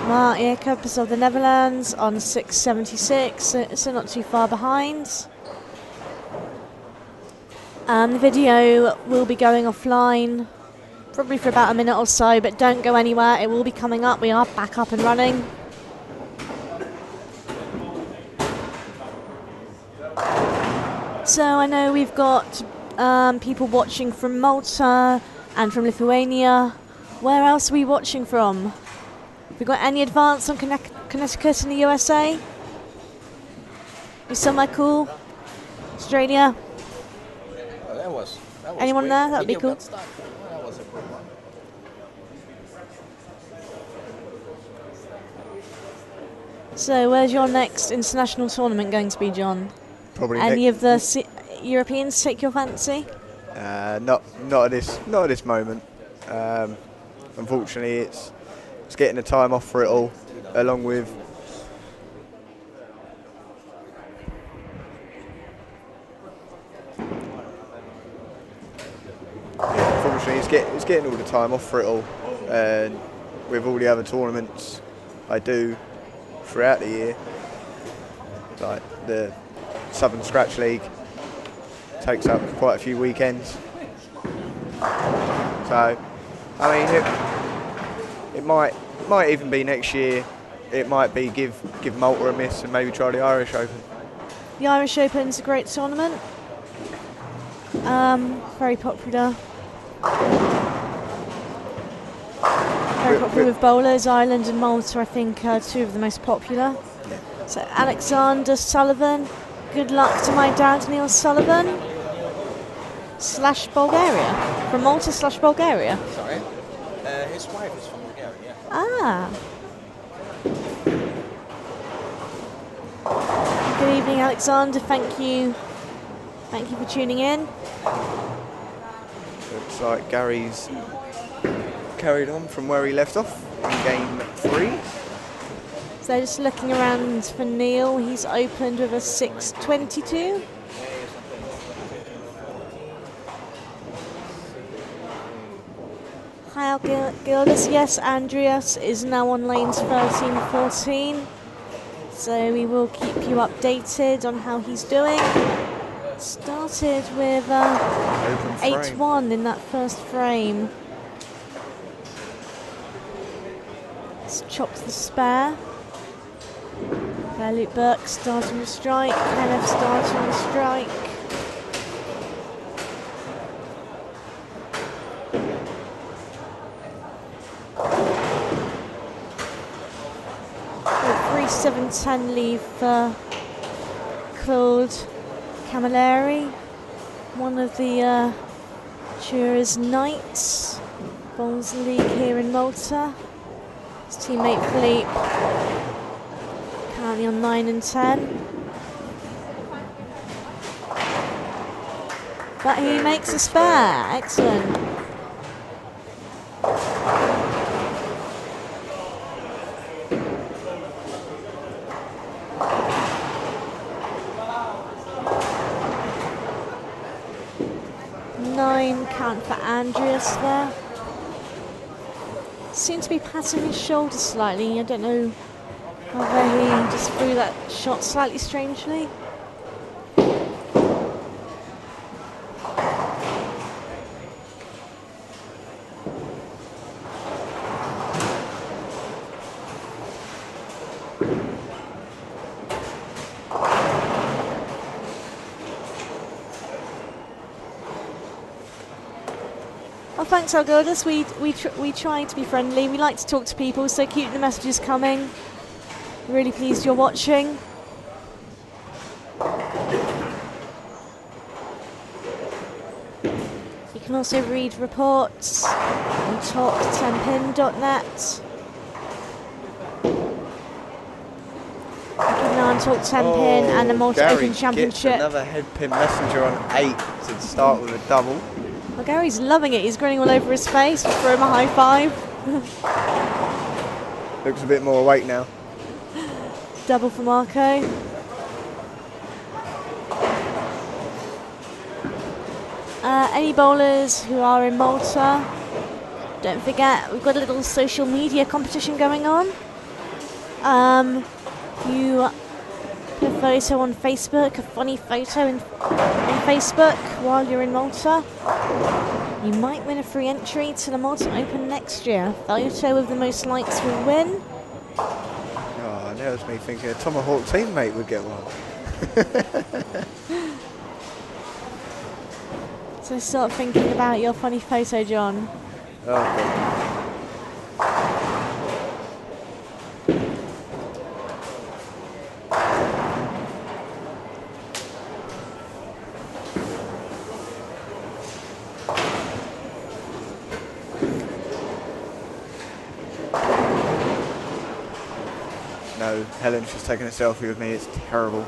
Mark Jacobs of the Netherlands on 676, so not too far behind. The video will be going offline probably for about a minute or so, but don't go anywhere. It will be coming up. We are back up and running. So I know we've got people watching from Malta and from Lithuania. Where else are we watching from? Have we got any advance on Connecticut in the USA? Is somewhere cool? Australia? Oh, that was Anyone quick. there? That'd be Video cool. got stuck. Oh, that was a quick one. So where's your next international tournament going to be, John? Probably Any of the Europeans take your fancy? not at this moment. Unfortunately, it's getting the time off for it all, along with it's getting all the time off for it all, and with all the other tournaments I do throughout the year, like the Southern Scratch League takes up quite a few weekends. So, I mean, it might even be next year. It might be give Malta a miss and maybe try the Irish Open. The Irish Open's a great tournament. Very popular. Very popular with bowlers. Ireland and Malta, I think, are two of the most popular. So Alexander Sullivan. Good luck to my dad, Neil Sullivan. / Bulgaria. From Malta / Bulgaria. Sorry. His wife is from Bulgaria, yeah. Ah. Good evening, Alexander. Thank you. Thank you for tuning in. Looks like Gary's carried on from where he left off in game 3. So just looking around for Neil, he's opened with a 622. Hi, Gildas. Yes, Andreas is now on lanes 13-14. So we will keep you updated on how he's doing. Started with 8-1 in that first frame. Let's chop the spare. Luke Burke starting to strike. Kenneth starting to strike. A 3-7-10 leave for Claude Camilleri, one of the Jura's Knights, Bowls League here in Malta. His teammate Philippe, currently on 9 and 10. But he makes a spare, excellent. Count for Andreas there. Seems to be patting his shoulder slightly. I don't know whether he just threw that shot slightly strangely. Thanks, Algirdas. We try to be friendly. We like to talk to people, so keep the messages coming. Really pleased you're watching. You can also read reports on talktenpin.net. Keep an eye on Talk Tenpin and the Malta Gary Open Championship. Gets another headpin messenger on 8 to start with a double. Well, Gary's loving it. He's grinning all over his face. Just throw him a high five. Looks a bit more awake now. Double for Marco. Any bowlers who are in Malta, don't forget we've got a little social media competition going on. You put a photo on Facebook, a funny photo in Facebook while you're in Malta. You might win a free entry to the Malta Open next year. Photo with the most likes will win. Oh, that was me thinking a Tomahawk teammate would get one. So start thinking about your funny photo, John. Oh, no, Helen's just taking a selfie with me. It's terrible.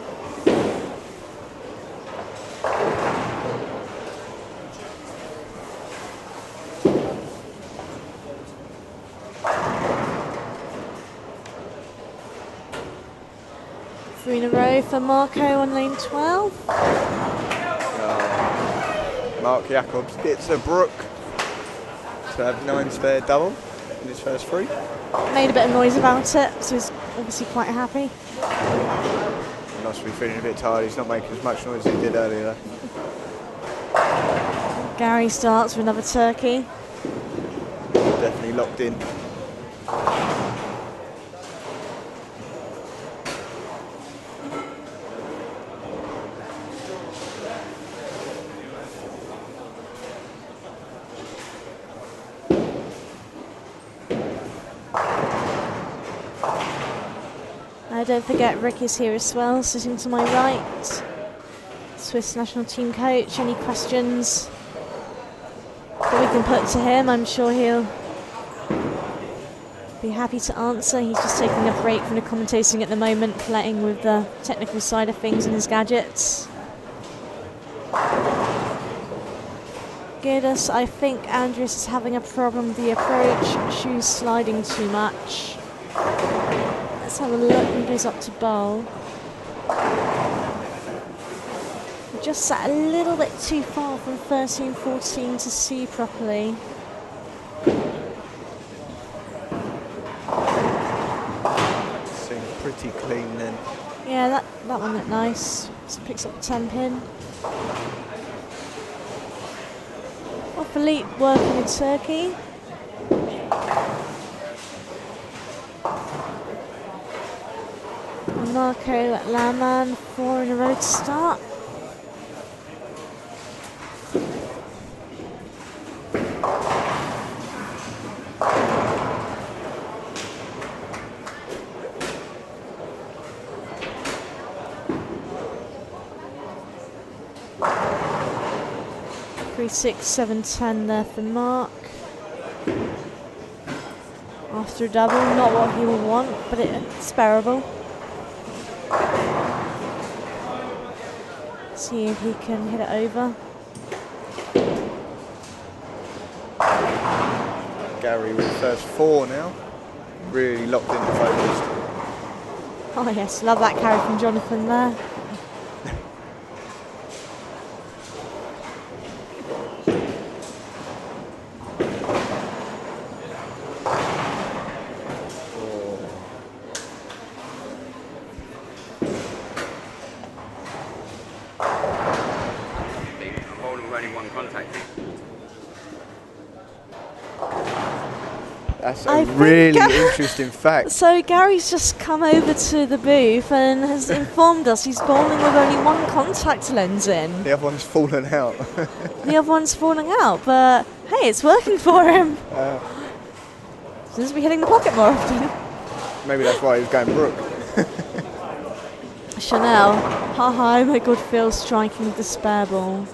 Three in a row for Marco on lane 12. Mark Jacobs gets a Brook to have 9 spare double in his first 3. Made a bit of noise about it, so he's obviously quite happy. He must be feeling a bit tired. He's not making as much noise as he did earlier. Gary starts with another turkey. Definitely locked in. Don't forget Rick is here as well, sitting to my right. Swiss national team coach. Any questions that we can put to him, I'm sure he'll be happy to answer. He's just taking a break from the commentating at the moment, playing with the technical side of things and his gadgets. Girdus, I think Andreas is having a problem with the approach. Shoes sliding too much. Let's have a look. He goes up to bowl. Just sat a little bit too far from 13-14 to see properly. Seems pretty clean then. Yeah, that one looked nice. Just picks up the Tenpin. Well, Philippe working with Turkey. Marco Laman, 4 in a row to start. Three, 6, 7, 10 there for Mark. After a double, not what he will want, but it's bearable. See if he can hit it over. Gary with first 4 now. Really locked in and focused. Oh yes, love that carry from Jonathan there. That's a really interesting fact. So Gary's just come over to the booth and has informed us he's bowling with only 1 contact lens in. The other one's fallen out. The other one's falling out, but hey, it's working for him. Seems to be hitting the pocket more often. Maybe that's why he's going Brook. Chanel, haha, my good feel striking with the spare ball.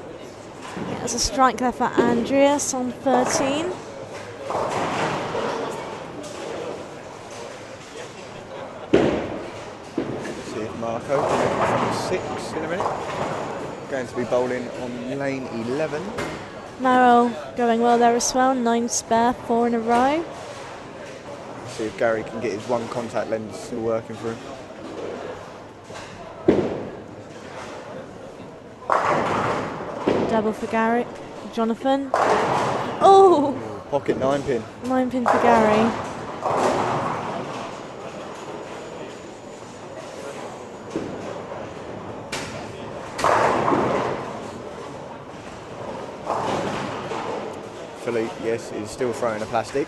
There's a strike there for Andreas on 13. Marco from 6 in a minute. Going to be bowling on lane 11. Merrill going well there as well. 9 spare, 4 in a row. See if Gary can get his 1 contact lens still working for him. Double for Gary. Jonathan. Oh! Pocket 9-pin. 9-pin for Gary. Philippe, yes, is still throwing a plastic.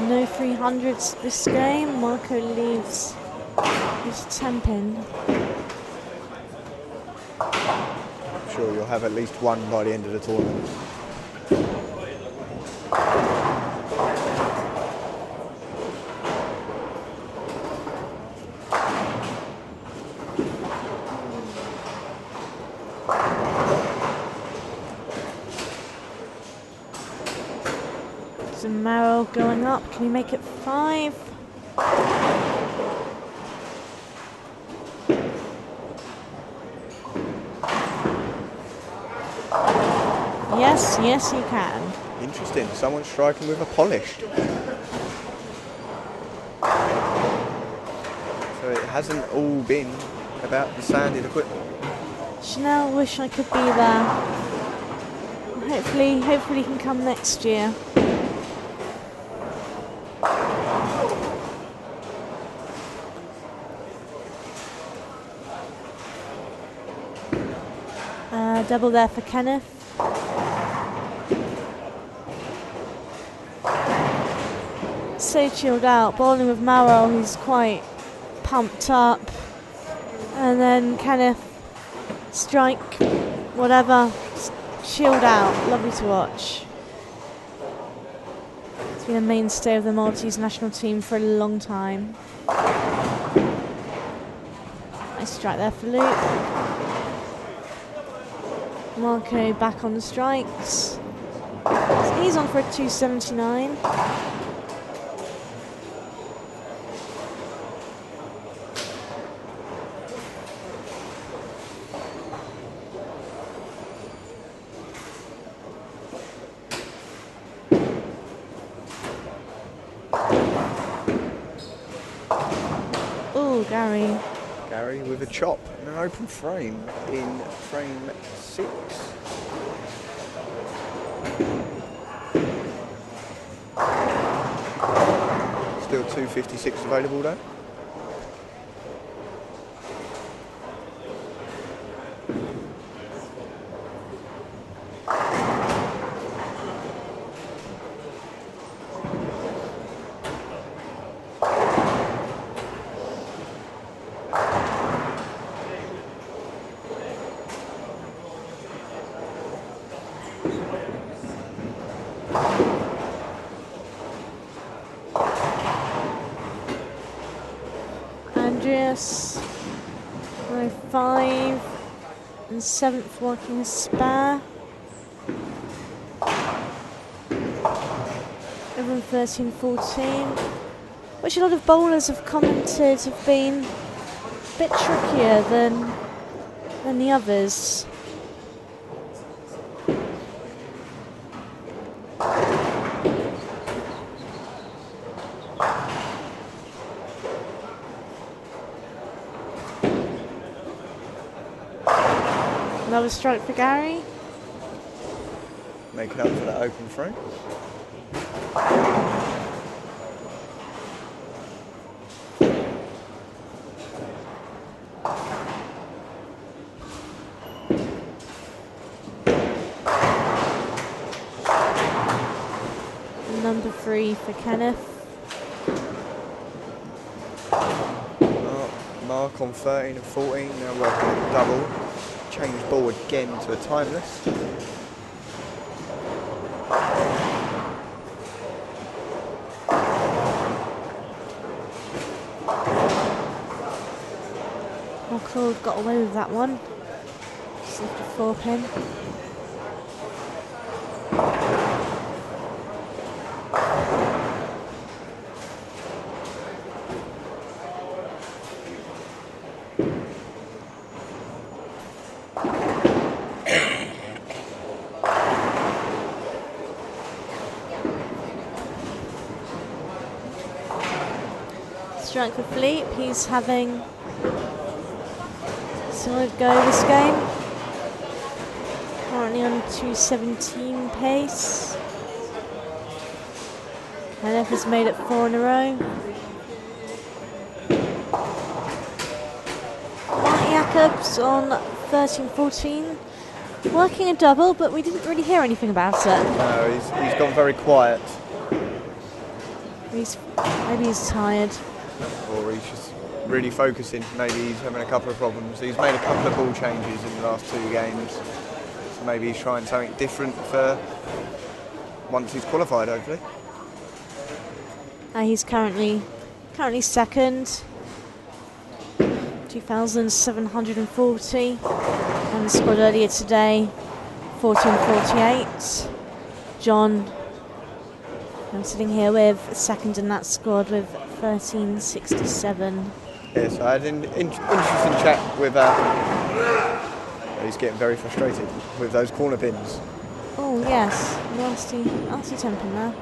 No 300s this game. Marco leaves his Tenpin. I'm sure you'll have at least one by the end of the tournament. Marrow going up. Can he make it 5? Yes, yes, he can. Interesting. Someone's striking with a polished. So it hasn't all been about the sanded equipment. Chanel, wish I could be there. Hopefully he can come next year. Double there for Kenneth. So chilled out, bowling with Marrow, who's quite pumped up. And then Kenneth, strike, whatever, chilled out, lovely to watch. He's been a mainstay of the Maltese national team for a long time. Nice strike there for Luke. Marco back on the strikes. So he's on for a 279. Oh, Gary. Gary with a chop and an open frame in frame 6. Still 256 available though. Andreas, 5 and 7th working a spare. Everyone 13-14, which a lot of bowlers have commented have been a bit trickier than the others. Another strike for Gary. Making up for that open frame. Number 3 for Kenneth. Mark on 13 and 14, now working at double. Change ball again to a timeless. Oh, Claude got away with that one. Just left a 4-pin. strike for Philippe. He's having a solid go this game. Currently on 217 pace. Kenneth has made it 4 in a row. Mark Jacobs on 13-14. Working a double, but we didn't really hear anything about it. No, he's gone very quiet. Maybe he's tired. Or he's just really focusing. Maybe he's having a couple of problems. He's made a couple of ball changes in the last 2 games. So maybe he's trying something different for once he's qualified, hopefully. He's currently second. 2,740. And the squad earlier today, 1448. John, I'm sitting here with second in that squad with 1367. Yes, I had an interesting chat with. He's getting very frustrated with those corner pins. Oh yes, nasty Tenpin there.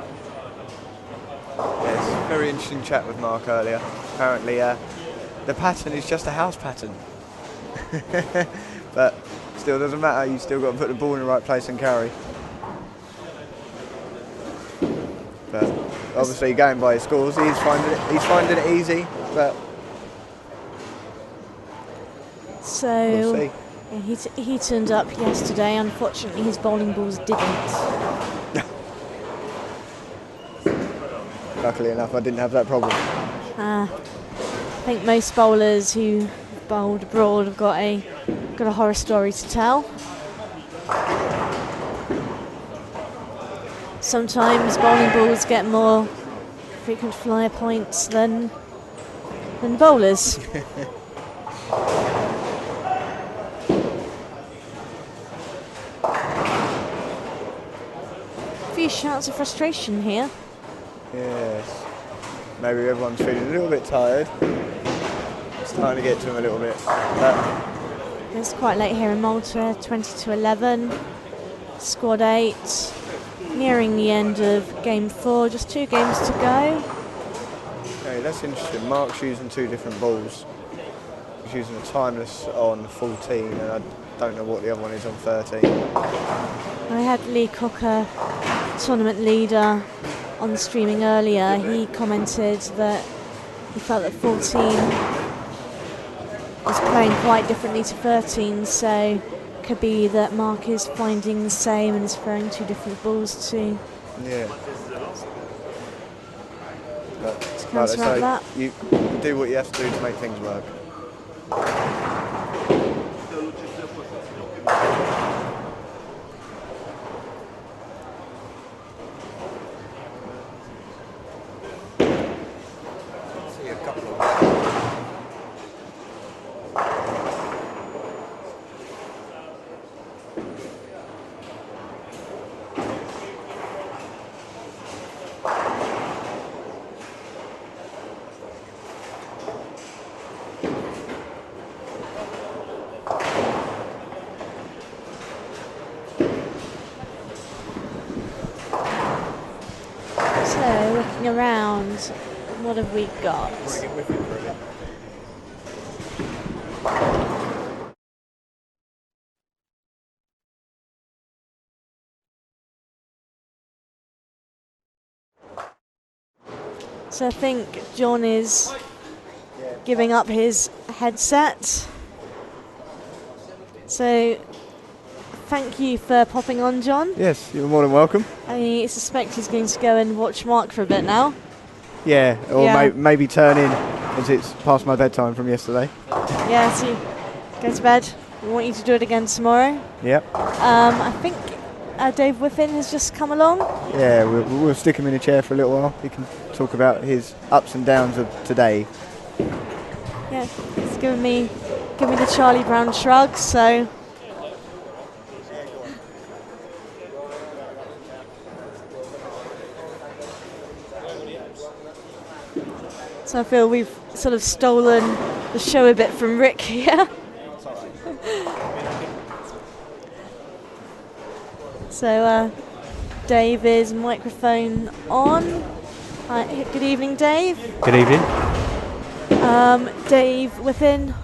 Yes, very interesting chat with Mark earlier. Apparently, the pattern is just a house pattern. But still doesn't matter, you still got to put the ball in the right place and carry. But obviously going by his scores, he's finding it easy, but so we'll see. yeah, he turned up yesterday, unfortunately his bowling balls didn't. Luckily enough I didn't have that problem. I think most bowlers who bowled abroad have got a horror story to tell. Sometimes bowling balls get more frequent flyer points than bowlers. A few shouts of frustration here. Yes. Maybe everyone's feeling a little bit tired. It's starting to get to him a little bit. But it's quite late here in Malta, 20-11. Squad 8. Nearing the end of game 4, just 2 games to go. okay, that's interesting. Mark's using 2 different balls. He's using a timeless on 14 and I don't know what the other one is on 13. I had Lee Cocker, tournament leader, on the streaming earlier. He commented that he felt that 14 was playing quite differently to 13, so could be that Mark is finding the same and is throwing 2 different balls too. Yeah. But like Counteract they say, that. you do what you have to do to make things work. See a couple of So, looking around, what have we got? Wiffin, really. So I think John is giving up his headset. So thank you for popping on, John. Yes, you're more than welcome. I suspect he's going to go and watch Mark for a bit now. Yeah, or Yeah. maybe turn in as it's past my bedtime from yesterday. Yeah, so you go to bed. We want you to do it again tomorrow. Yep. I think Dave Wiffin has just come along. Yeah, we'll stick him in a chair for a little while. He can talk about his ups and downs of today. Yeah, he's giving me the Charlie Brown shrug, so. So I feel we've sort of stolen the show a bit from Rick here. So Dave is microphone on. Good evening, Dave. Good evening. Dave Wiffin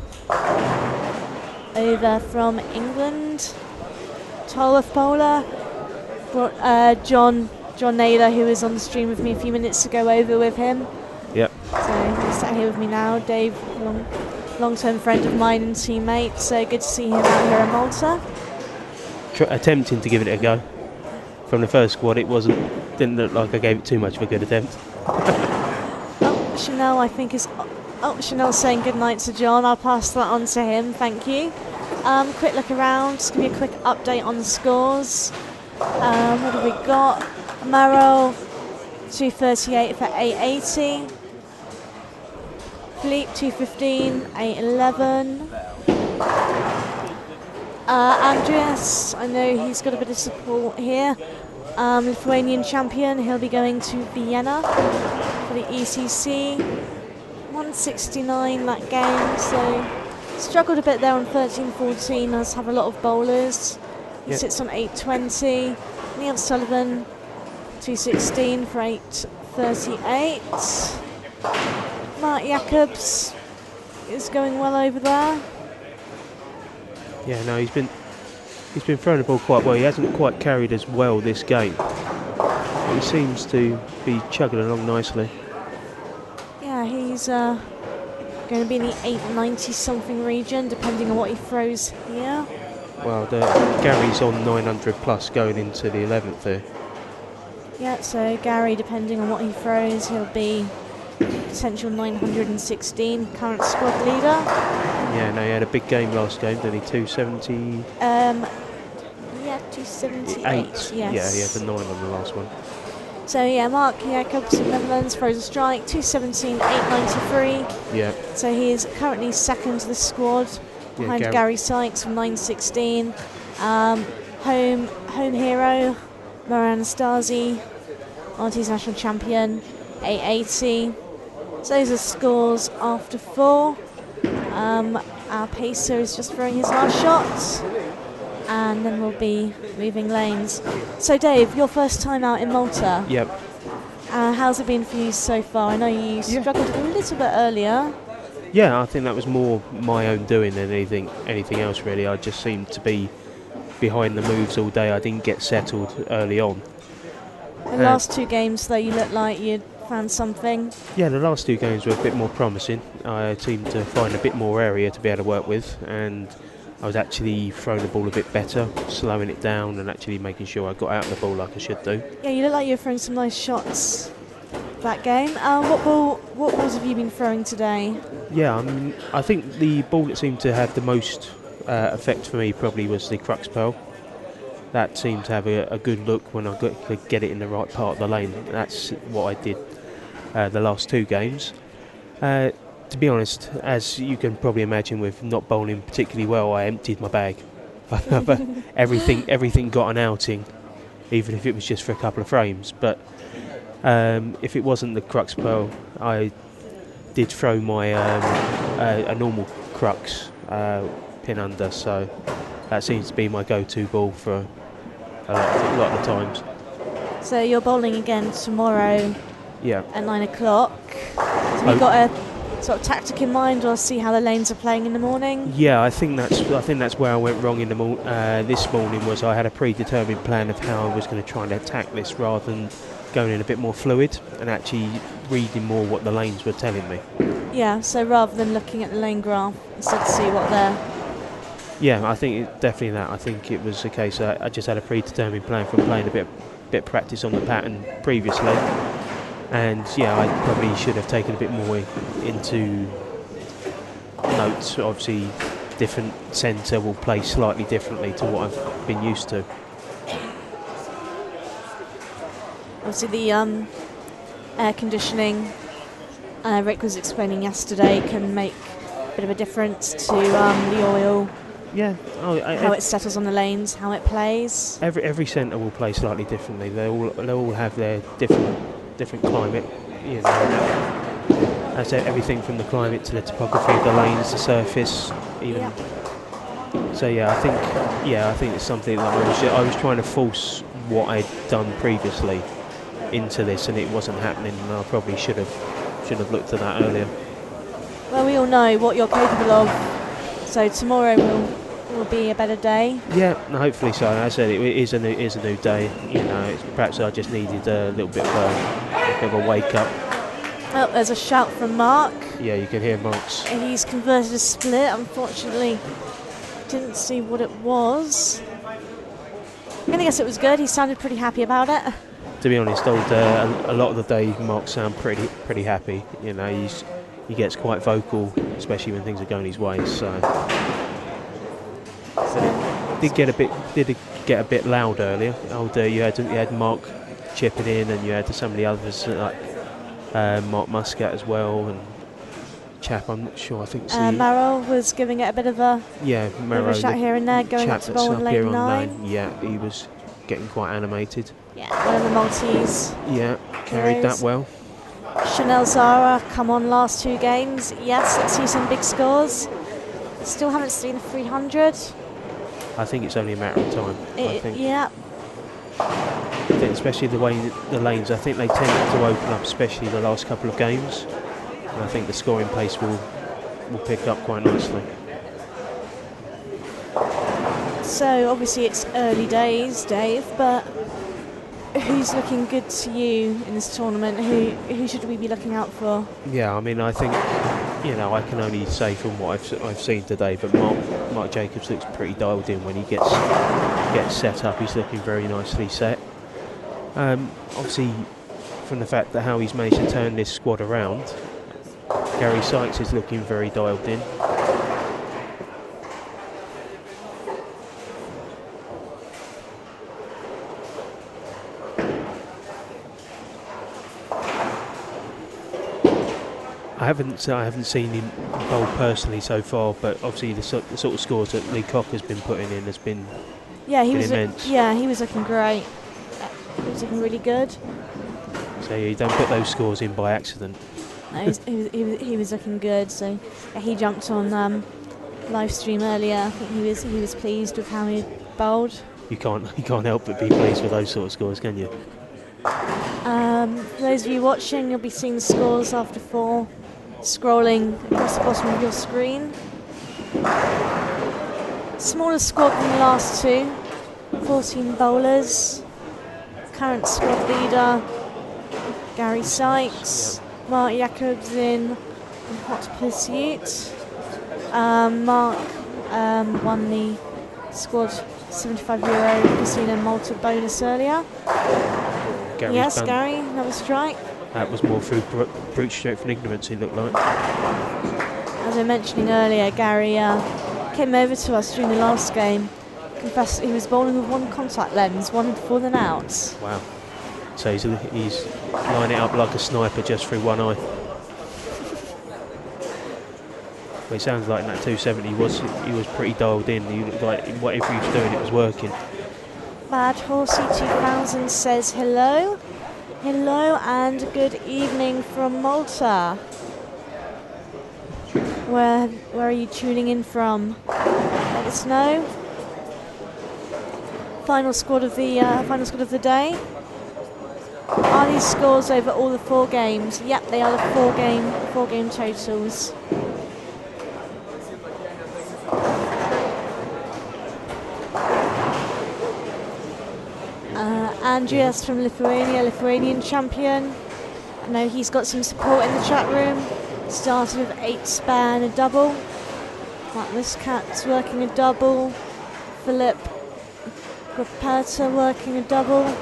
over from England. Tolworth bowler. John Naylor, who was on the stream with me a few minutes ago, over with him. Yep. So he's sat here with me now. Dave, long-term friend of mine and teammate. So good to see him out here in Malta. Attempting to give it a go. From the first squad, didn't look like I gave it too much of a good attempt. Chanel, I think is. Chanel's saying good night to John. I'll pass that on to him. Thank you. Quick look around. Just give you a quick update on the scores. What have we got? Murrow 238 for 880. Philippe 215, 811. Andreas, I know he's got a bit of support here. Lithuanian champion, he'll be going to Vienna for the ECC. 169 that game, so struggled a bit there on 13-14. Does have a lot of bowlers. He sits on 820. Neil Sullivan 216 for 838. Mark Jacobs is going well over there. Yeah, no, he's been throwing the ball quite well. He hasn't quite carried as well this game. But he seems to be chugging along nicely. Yeah, he's going to be in the 890 something region, depending on what he throws here. Well, Gary's on 900 plus going into the 11th there. Yeah, so Gary, depending on what he throws, he'll be potential 916, current squad leader. Yeah, no, he had a big game last game, didn't he? 270. Yeah, 278. Yes. Yeah, he had the 9 on the last one. So yeah, Mark Jacobs of Netherlands throws a strike, 217, 893. Yeah. So he is currently second to the squad, behind Gary Sykes from 916. Home hero, Moran Anastasi, Maltese national champion, 880. So those are scores after 4. Our pacer is just throwing his last shot, and then we'll be moving lanes. So Dave, your first time out in Malta. Yep. How's it been for you so far? I know you struggled a little bit earlier. Yeah, I think that was more my own doing than anything else really. I just seemed to be behind the moves all day. I didn't get settled early on. The last 2 games though, you looked like you'd found something. Yeah, the last 2 games were a bit more promising. I seemed to find a bit more area to be able to work with, and I was actually throwing the ball a bit better, slowing it down and actually making sure I got out of the ball like I should do. Yeah, you look like you were throwing some nice shots that game. What balls have you been throwing today? Yeah, I think the ball that seemed to have the most effect for me probably was the crux pearl. That seemed to have a good look when I could get it in the right part of the lane. That's what I did the last 2 games. To be honest, as you can probably imagine with not bowling particularly well, I emptied my bag. But everything got an outing, even if it was just for a couple of frames. But if it wasn't the crux pearl, I did throw my a normal crux pin under, so that seems to be my go-to ball for a lot of the times. So you're bowling again tomorrow at 9 o'clock. Have you got a sort of tactic in mind, or see how the lanes are playing in the morning? Yeah, I think that's where I went wrong in this morning. Was I had a predetermined plan of how I was going to try and attack this, rather than going in a bit more fluid and actually reading more what the lanes were telling me. Yeah, so rather than looking at the lane graph, instead to see what they're... Yeah, I think definitely that. I think it was a case I just had a predetermined plan from playing a bit of practice on the pattern previously. And yeah, I probably should have taken a bit more into notes. Obviously, different centre will play slightly differently to what I've been used to. Obviously, the air conditioning, Rick was explaining yesterday, can make a bit of a difference to the oil. Yeah, how it settles on the lanes, how it plays. Every centre will play slightly differently. They all have their different climate. You know, as everything from the climate to the topography of the lanes, the surface, even. Yeah. So yeah, I think it's something that I was trying to force what I'd done previously into this, and it wasn't happening. And I probably should have looked at that earlier. Well, we all know what you're capable of, so tomorrow will be a better day. Yeah, no, hopefully so. As I said, it is a new day. You know, perhaps I just needed a little bit of a wake up. Oh, there's a shout from Mark. Yeah, you can hear Mark's. He's converted a split. Unfortunately, didn't see what it was. I'm going to guess it was good. He sounded pretty happy about it. To be honest, a lot of the day Mark sound pretty happy. You know, he gets quite vocal, especially when things are going his way. So did get a bit loud earlier. You had Mark chipping in, and you had some of the others like Mark Muscat as well, and chap. I'm not sure. I think Merrill was giving it a bit of a Merrill, shot here and there, going up to bowl in lane 9. Yeah, he was getting quite animated. Yeah, one of the Maltese. Yeah, carried that well. Chanel Zara come on last 2 games. Yes, let's see some big scores. Still haven't seen a 300. I think it's only a matter of time. Yeah. I think especially the way the lanes, I think they tend to open up, especially the last couple of games. And I think the scoring pace will pick up quite nicely. So obviously it's early days, Dave, but who's looking good to you in this tournament? Who should we be looking out for? Yeah, I mean, I think, you know, I can only say from what I've seen today, but Mark Jacobs looks pretty dialed in when he gets set up. He's looking very nicely set. Obviously, from the fact that how he's managed to turn this squad around, Gary Sykes is looking very dialed in. I haven't seen him bowl personally so far, but obviously the sort of scores that Lee Cock has been putting in has been immense. He was looking great. He was looking really good. So you don't put those scores in by accident. No, he was looking good. So he jumped on live stream earlier. I think he was pleased with how he bowled. You can't help but be pleased with those sort of scores, can you? For those of you watching, you'll be seeing the scores after 4. Scrolling across the bottom of your screen. Smaller squad than the last 2. 14 bowlers. Current squad leader Gary Sykes. Mark Jacobs in hot pursuit. Mark won the squad €75 Casino Malta bonus earlier. Gary, another strike. That was more through brute strength and ignorance, it looked like. As I was mentioning earlier, Gary came over to us during the last game, confessed he was bowling with 1 contact lens, 1 had fallen out. Wow. So he's lining it up like a sniper just through one eye. Well, it sounds like in that 270 he was pretty dialed in. He looked like whatever he was doing, it was working. Bad Horsey 2000 says hello. Hello and good evening from Malta. Where are you tuning in from? Let us know. Final squad of the day. Are these scores over all the 4 games? Yep, they are the 4 game totals. Andreas from Lithuania, Lithuanian champion. I know he's got some support in the chat room. Started with 8 spare and a double. This cat's working a double. Philip Ruperta working a double.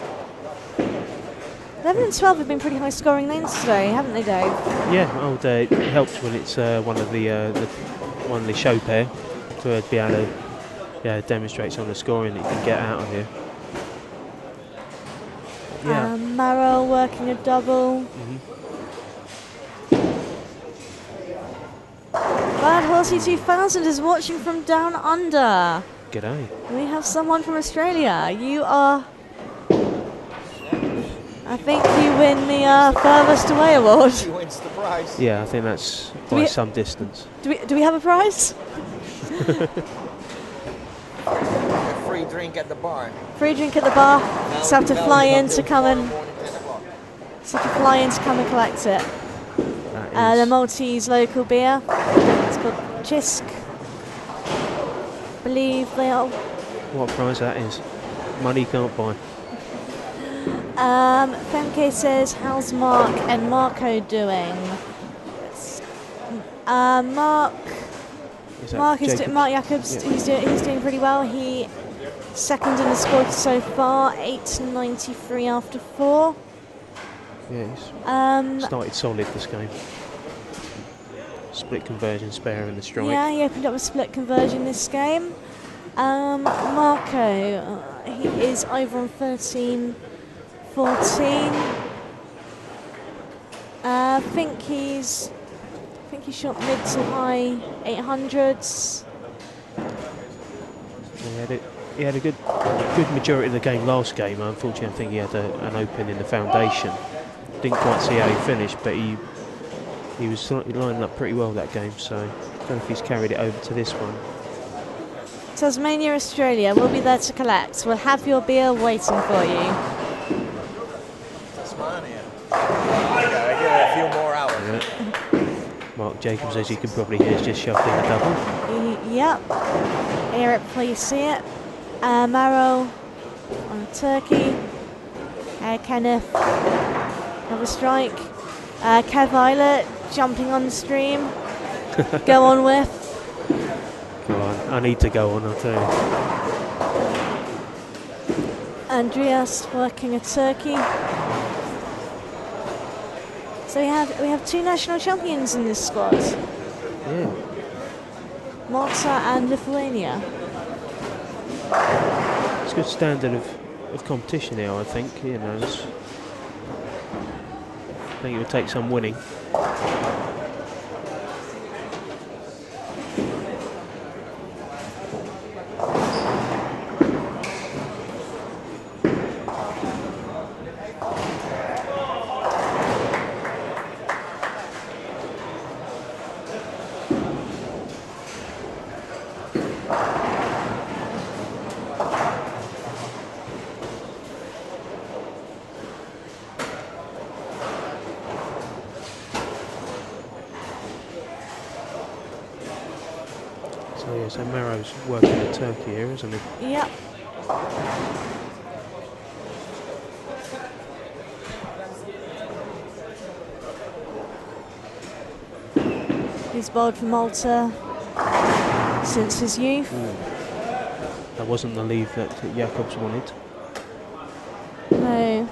11 and 12 have been pretty high scoring lanes today, haven't they, Dave? Yeah, it helps when it's one of the show pair to be able to demonstrate some of the scoring that you can get out of here. Yeah. Marrow working a double. Bad Horsey 2000 is watching from down under. G'day. We have someone from Australia. You are... I think you win the furthest away award. He wins the prize. Yeah, I think that's by some distance. Do we have a prize? A free drink at the bar. Free drink at the bar. Just have to fly in to come and collect it. That The is. Maltese local beer. It's called Chisk. Believe they are. What a prize that is. Money can't buy. Femke says, how's Mark and Marco doing? Mark Is that Mark Jacobs? Mark Jacobs. Yeah. He's doing pretty well. He second in the squad so far, 8.93 after 4. Yeah, he's Um, started solid this game. Split conversion, spare in the strike. yeah, he opened up a split conversion this game. Marco, he is over on 13.14. I think he shot mid to high 800s. He had a good majority of the game last game. Unfortunately, I think he had an open in the foundation. Didn't quite see how he finished, but he was lining up pretty well that game. So I don't know if he's carried it over to this one. Tasmania, Australia, we'll be there to collect. We'll have your beer waiting for you. Tasmania. Okay, give it a few more hours. Yeah. Mark Jacobs, as you can probably hear, has just shoved in a double. Yep. Hear it before you see it. Marrow on a turkey. Kenneth, another strike. Kev Eilert jumping on the stream. Go on, Whiff. Come on, I need to go on, I'll tell you. Andreas working a turkey. So we have 2 national champions in this squad. Yeah. Malta and Lithuania. It's a good standard of competition here, I think. You know, I think it would take some winning. So Marrow's working a turkey here, isn't he? Yep. He's bowled for Malta since his youth. That wasn't the leave that Jacobs wanted. No.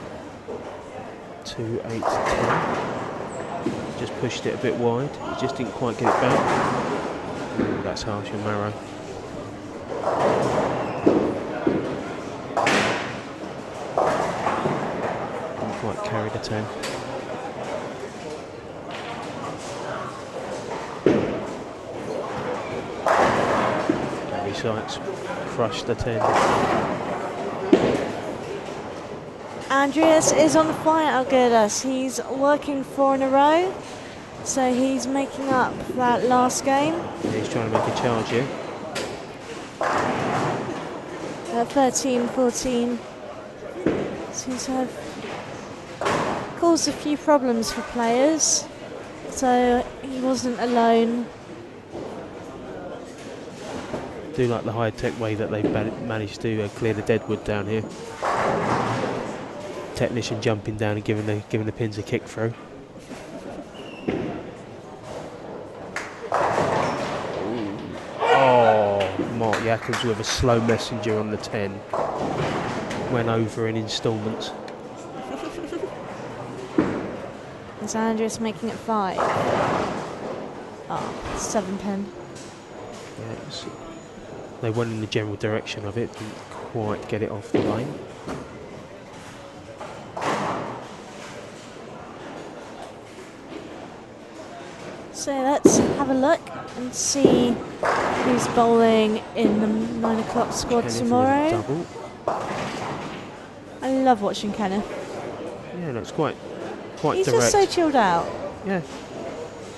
2-8-10. Just pushed it a bit wide. He just didn't quite get it back. Ooh, that's harsh on Marrow. Didn't quite carry the 10. Gary Sykes crushed the 10. Andreas is on fire, Algirdas. He's working 4 in a row. So he's making up that last game. Yeah, he's trying to make a charge here. 13-14. Seems to have caused a few problems for players. So he wasn't alone. I do like the high-tech way that they've managed to clear the deadwood down here. Technician jumping down and giving the pins a kick through. Mark Jacobs with a slow messenger on the 10. Went over in instalments. Is Andreas making it 5? Oh, 7 pin. Yeah, they went in the general direction of it, didn't quite get it off the lane. So let's have a look and see who's bowling in the 9 o'clock squad Kenneth with a tomorrow. double. I love watching Kenneth. Yeah, no, it's quite He's direct. just so chilled out. Yeah,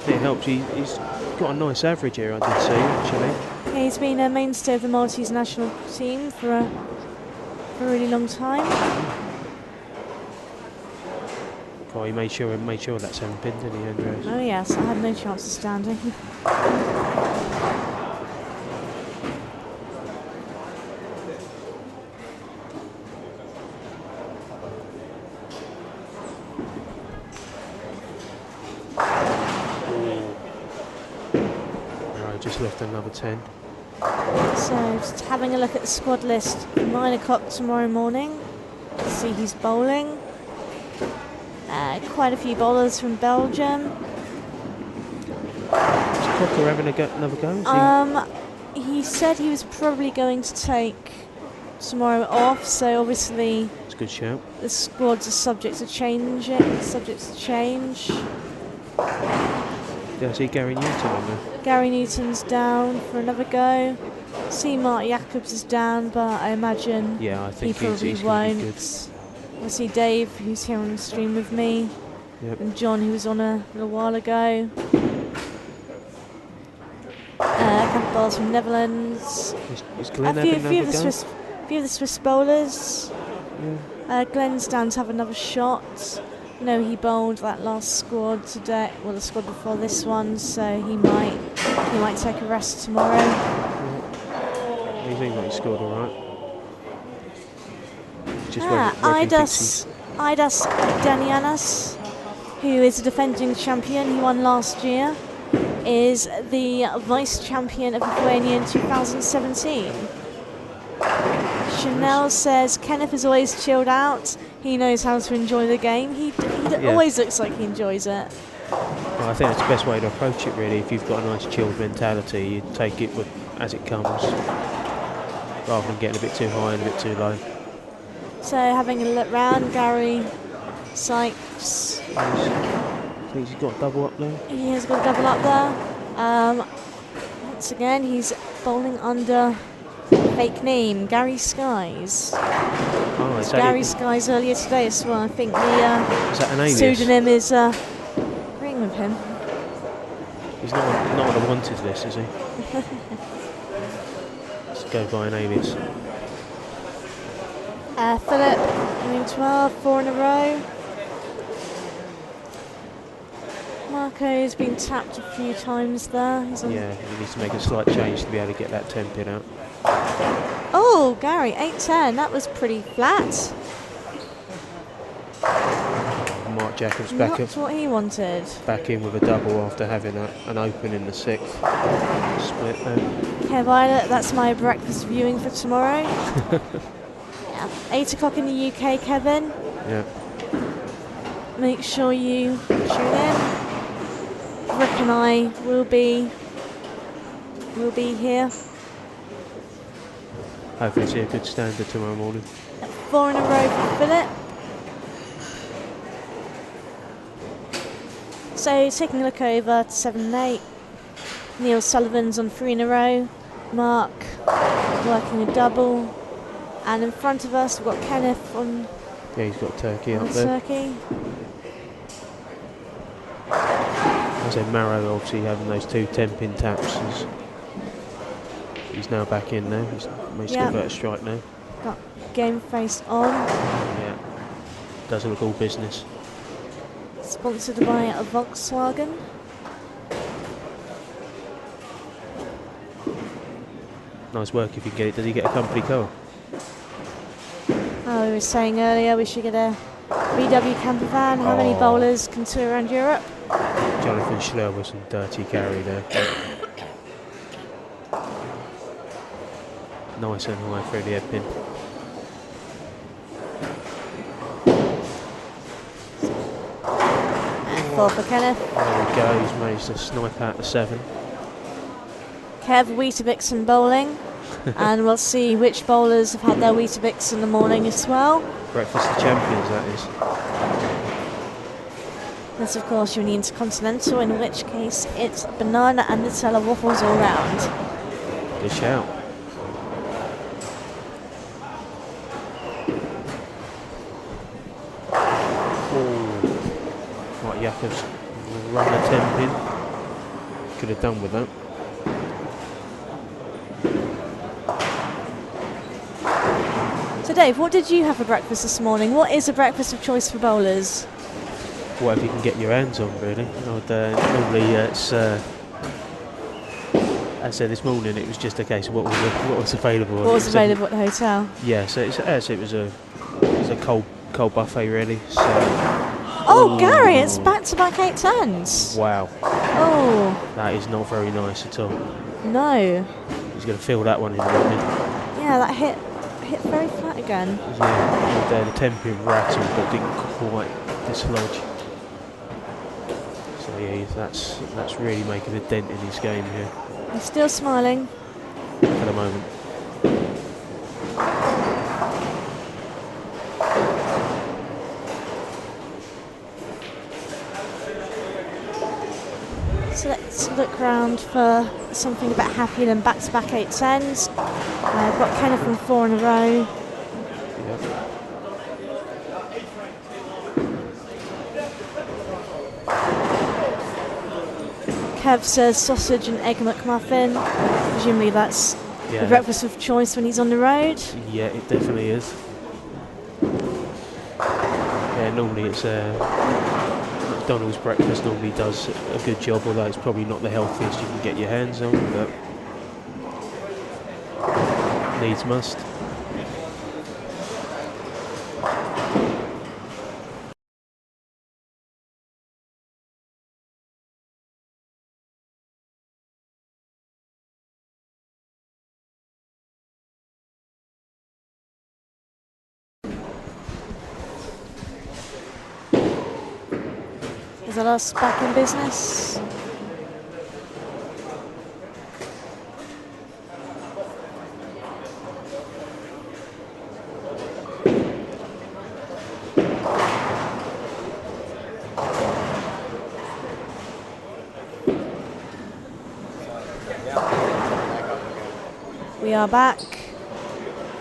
it helps. He's got a nice average here, I did see, actually. Yeah, he's been a mainstay of the Maltese national team for a really long time. Well, he made sure that's Tenpin, didn't he, Andreas? Oh yes, I had no chance of standing. Right, just left another 10. So just having a look at the squad list. 9 o'clock tomorrow morning. See who's bowling. Quite a few bowlers from Belgium. Is Crocker having another go? Is He said he was probably going to take tomorrow off, so obviously it's a good shout. the squads are subject to change. Did I see Gary Newton on there? Gary Newton's down for another go. See Mark Jacobs is down, but I imagine Yeah, I he think probably he's gonna be good. won't. I see Dave, who's here on the stream with me, Yep. and John, who was on a little while ago. A couple of bowlers from Netherlands. Is Glenn A having few of another the go? few of the Swiss bowlers. Yeah. Glenn's down to have another shot. No, he bowled that last squad today. Well, the squad before this one, so he might take a rest tomorrow. He seems like he scored all right. Just working Idas Danianas, who is a defending champion, he won last year, is the vice champion of Lithuania in 2017. Chanel says Kenneth is always chilled out. He knows how to enjoy the game. He always looks like he enjoys it. Well, I think that's the best way to approach it, really. If you've got a nice chilled mentality, you take it as it comes, rather than getting a bit too high and a bit too low. So having a look round, Gary Sykes. I think he's got a double up there. He has got a double up there. Once again, he's bowling under fake name, Gary Skies. Oh, is that Gary it? Skies earlier today as well. I think Is that an the alias? pseudonym is ring with him. He's not on the wanted list, is he? Let's go by an alias. Philip, inning 12, 4 in a row. Marco's been tapped a few times there. He's on Yeah, he needs to make a slight change to be able to get that 10 pin out. Oh, Gary, 8-10. That was pretty flat. Mark Jacobs Not what he wanted. back in with a double after having an open in the 6th. Split there. Okay, Violet, that's my breakfast viewing for tomorrow. Yeah, 8 o'clock in the UK, Kevin. Yeah. Make sure you tune in. Rick and I will be here. Hopefully see a good standard tomorrow morning. 4 in a row for Philip. So taking a look over to 7 and 8. Neil Sullivan's on 3 in a row. Mark working a double. And in front of us we've got Kenneth on Yeah, he's got Turkey up there. Turkey. I said Marrow obviously having those 2 10-pin taps. He's now back in there. He's managed to convert a strike now. Got game face on. Yeah. Doesn't look all business. Sponsored by a Volkswagen. Nice work if you can get it. Does he get a company car? Oh, we were saying earlier we should get a VW camper van. How many bowlers can tour around Europe? Jonathan Schler with some dirty carry there. Nice and high through the head pin. And 4 for Kenneth. There we go, he's managed to snipe out the 7. Kev Weetabix bowling. And we'll see which bowlers have had their Weetabix in the morning as well. Breakfast of Champions, that is. This, of course, you're in the Intercontinental, in which case it's banana and Nutella waffles all round. Good shout. Oh, right, Jacobs run a 10 pin. Could have done with that. So Dave, what did you have for breakfast this morning? What is a breakfast of choice for bowlers? whatever you can get your hands on, really. Normally it's, as I said this morning, it was just a case of what was available. What was available at the hotel? Yeah, so it was a cold buffet, really. So. Oh, Gary, it's back-to-back 810s. Wow. Oh. That is not very nice at all. No. He's going to feel that one in a minute. Yeah, that hit very flat again. Yeah, the Tenpin rattled but didn't quite dislodge. So yeah, that's really making a dent in his game here. He's still smiling. For the moment. So let's look round for something a bit happier than back-to-back 810s. I've got Kenneth from 4 in a row. Yep. Kev says sausage and egg McMuffin. Presumably that's the breakfast of choice when he's on the road. Yeah, it definitely is. Yeah, normally it's McDonald's breakfast normally does a good job, although it's probably not the healthiest you can get your hands on, but needs must. Is that us back in business? We are back.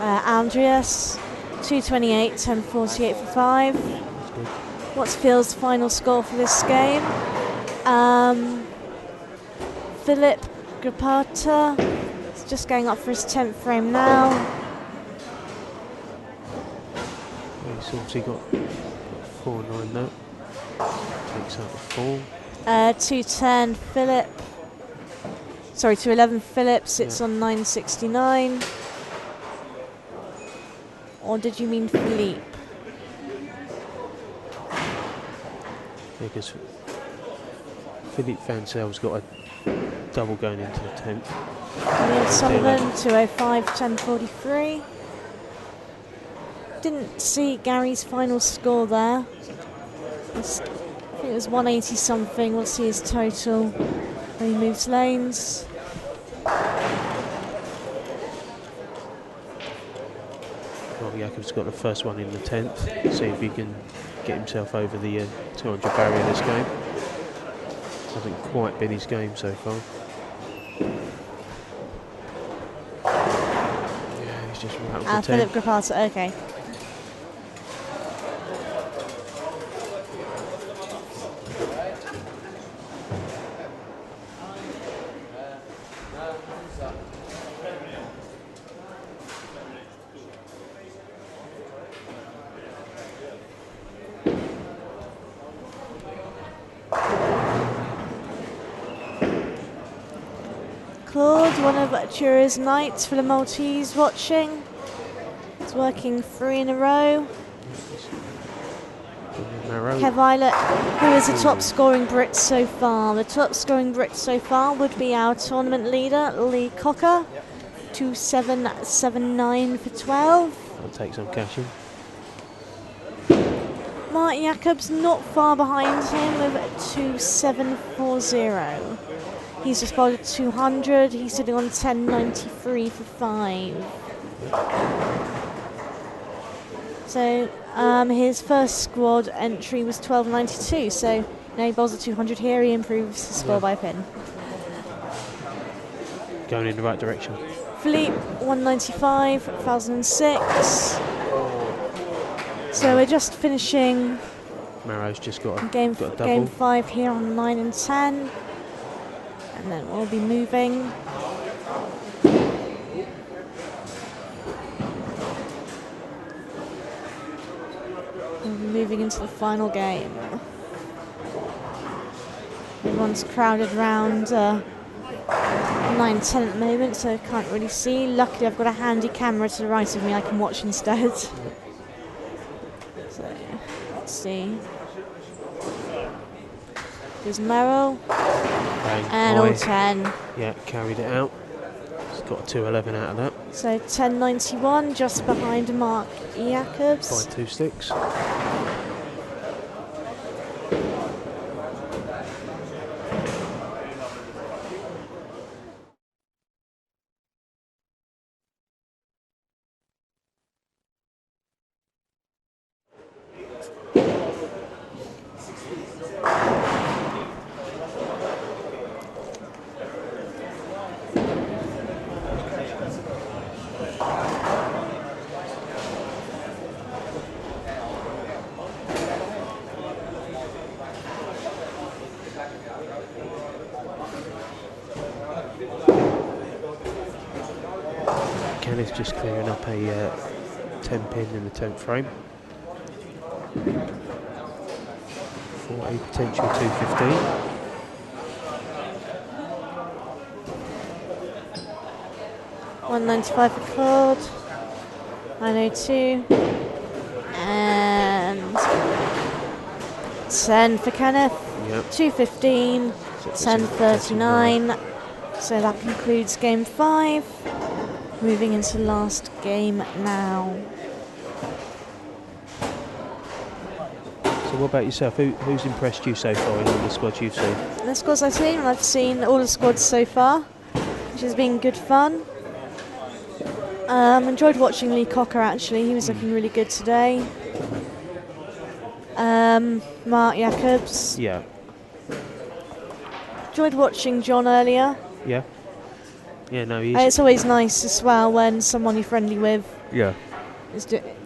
Andreas, 228, 1048 for 5. What's Phil's final score for this game? Philip Grapata is just going up for his 10th frame now. He's obviously got 4-9 now. Takes out the 4. 210 Philip. Sorry, 211 Philip sits on 969. Or did you mean Philippe? Because Philippe Vancel's got a double going into the 10th. William Sullivan, 205, 1043. Didn't see Gary's final score there. I think it was 180 something. We'll see his total when he moves lanes. Well, Jakob's got the first one in the 10th. See if he can get himself over the 200 barrier this game. Hasn't quite been his game so far. Yeah, he's just rattled the 10. Philip Grapata, okay. Claude, one of Chura's knights for the Maltese watching. He's working 3 in a row. Kev Eilert, who is the top scoring Brit so far. The top scoring Brit so far would be our tournament leader, Lee Cocker, 2779 for 12. I'll take some cash in. Mark Jacobs not far behind him with 2740. He's just bowled 200. He's sitting on 1093 for 5. So his first squad entry was 1292. So now he bowls a 200 here. He improves his score by a pin. Going in the right direction. Philippe 195, 1006. So we're just finishing. Marrow's just got a game got a double. Game 5 here on 9 and 10. And then we'll be moving. We'll be moving into the final game. Everyone's crowded round 9-10 at the moment, so I can't really see. Luckily, I've got a handy camera to the right of me I can watch instead. So, let's see. There's Merrill. And all 10. Yeah, carried it out. He's got a 2.11 out of that. So 10.91, just behind Mark Jacobs. By 2 sticks. Kenneth just clearing up a 10 pin in the 10th frame for a potential 215. $195 for Claude, 902, and 10 for Kenneth, Yep. 215, 10.39. So that concludes game 5. Moving into the last game now. So what about yourself? Who's impressed you so far in all the squads you've seen? The squads I've seen all the squads so far, which has been good fun. Enjoyed watching Lee Cocker actually, he was looking really good today. Mark Jacobs. Yeah. Enjoyed watching John earlier. Yeah. Yeah, no, he's... It's always nice as well when someone you're friendly with yeah.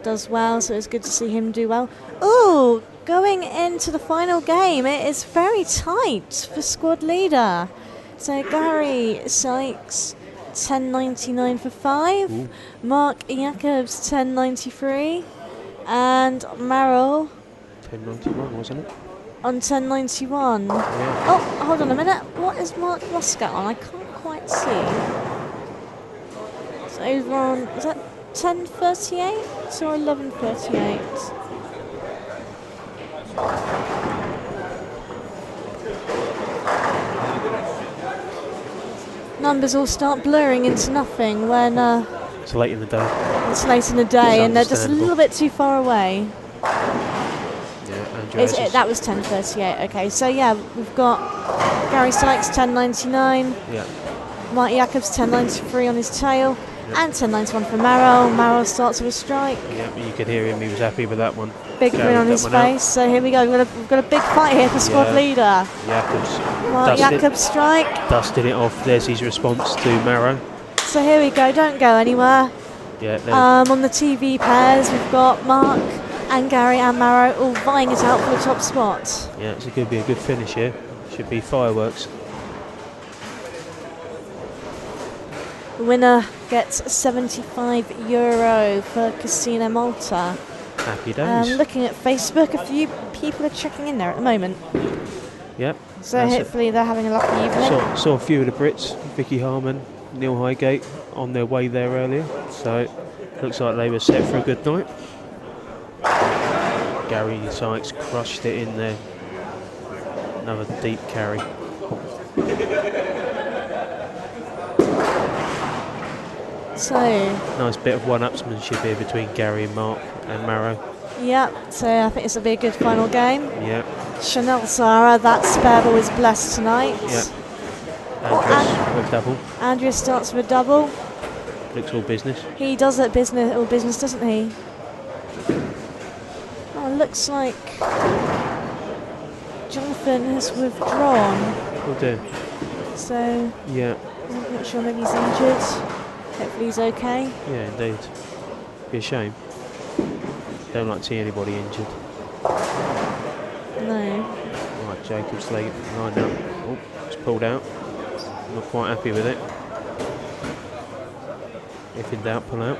does well, so it's good to see him do well. Ooh, going into the final game, it is very tight for squad leader. So Gary Sykes, 10.99 for 5. Ooh. Mark Jacobs, 10.93. And Merrill 10.91, wasn't it? on 10.91. Yeah. Oh, hold on a minute. What is Mark Muscat on? I can't quite see. It's over on, is that 10.38 or 11.38? Numbers all start blurring into nothing when It's late in the day. it's late in the day and they're just a little bit too far away. Yeah, Andreas is- That was 10.38. Okay, so yeah, we've got Gary Sykes 10.99, Yeah. Mark Jacobs 10.93 on his tail, and 10.91 for Marrow. Marrow starts with a strike. Yeah, you could hear him. He was happy with that one. Big grin on his face. So here we go. We've got a big fight here for squad leader. Jacobs Mark Jacobs strike. dusted it off. There's his response to Marrow. So here we go. Don't go anywhere. Yeah. On the TV pairs, we've got Mark and Gary and Marrow all vying it out for the top spot. Yeah, it's going to be a good finish here. Should be fireworks. The winner gets €75 for Casino Malta. Happy days. Looking at Facebook, a few people are checking in there at the moment. Yep. So hopefully they're having a lucky evening. Saw a few of the Brits, Vicky Harmon, Neil Highgate, on their way there earlier. So looks like they were set for a good night. Gary Sykes crushed it in there. Another deep carry. So nice bit of one-upsmanship here between Gary and Mark and Marrow. yeah, so I think this will be a good final game. Yeah. Chanel Zara, that spare ball is blessed tonight. Yeah. Andreas with double. Andreas starts with a double. Looks all business. He does it all business, doesn't he? Oh, looks like Jonathan has withdrawn. Oh dear. So Yeah. I'm not sure, maybe he's injured. Hopefully he's okay. Yeah, indeed. Be a shame. Don't like to see anybody injured. No. Right, Jacobs line up. Oh, it's pulled out. Not quite happy with it. If in doubt, pull out.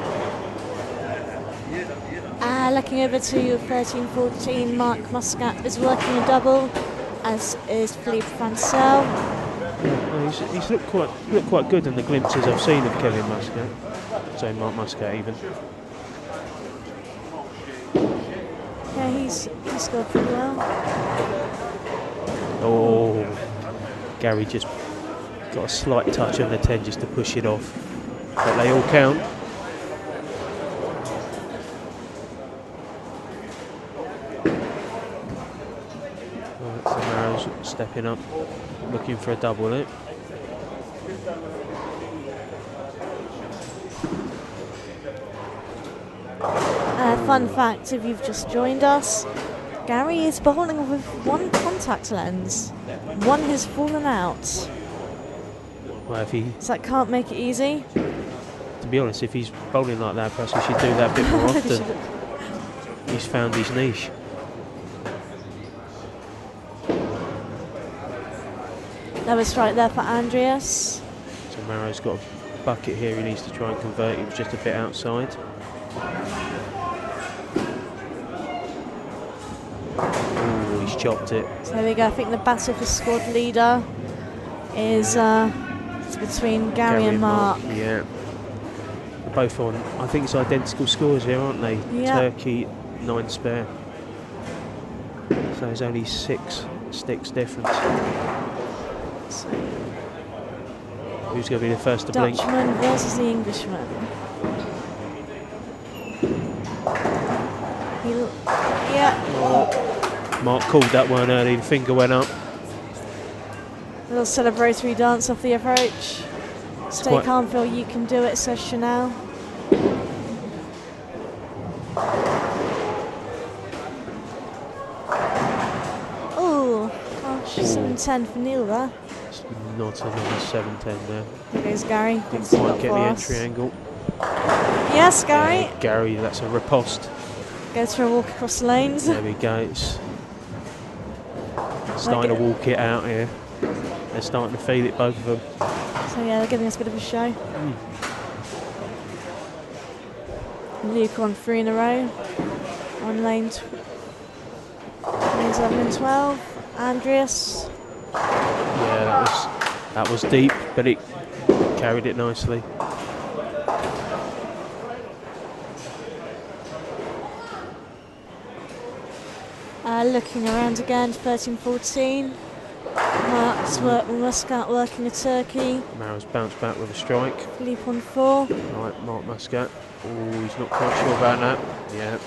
Looking over to 13-14, Mark Muscat is working a double, as is Philippe Francel. He's looked quite good in the glimpses I've seen of Kevin Muscat. So Mark Muscat even. Yeah, he's scored pretty well. Oh, Gary just got a slight touch on the 10 just to push it off. But they all count. Right, so Marrow's stepping up, looking for a double there. Fun fact, if you've just joined us, Gary is bowling with one contact lens. One has fallen out. Well, if he, So that can't make it easy. to be honest, if he's bowling like that, perhaps he should do that a bit more often. He's found his niche. Another strike there for Andreas. So Marrow's got a bucket here he needs to try and convert. He was just a bit outside. Oh, he's chopped it. So there we go. I think the battle for squad leader is it's between Gary and Mark. Yeah. They're both on, I think it's identical scores here, aren't they? Yeah. Turkey, 9 spare. So there's only 6 sticks difference. So Who's going to be the first to blink? Dutchman versus the Englishman. Yeah. Mark called that one early, the finger went up. A little celebratory dance off the approach. Stay quite- calm, Phil, you can do it, says Chanel. Oh, gosh, 7-10 for Neil there. It's not another 7-10 there. Here goes Gary. Didn't What's he quite got get for the us? entry angle. Yes, Gary. Yeah, Gary, that's a riposte. Goes for a walk across the lanes. There we go. It's starting to walk it out here. They're starting to feel it, both of them. So yeah, they're giving us a bit of a show. Luke on 3 in a row. On lanes 11 and 12. Andreas. Yeah, that was deep, but it carried it nicely. Looking around again, 13-14. Muscat working a turkey. Marrow's bounced back with a strike. Philippe on 4. Right, Mark Muscat. Oh, he's not quite sure about that. Yeah.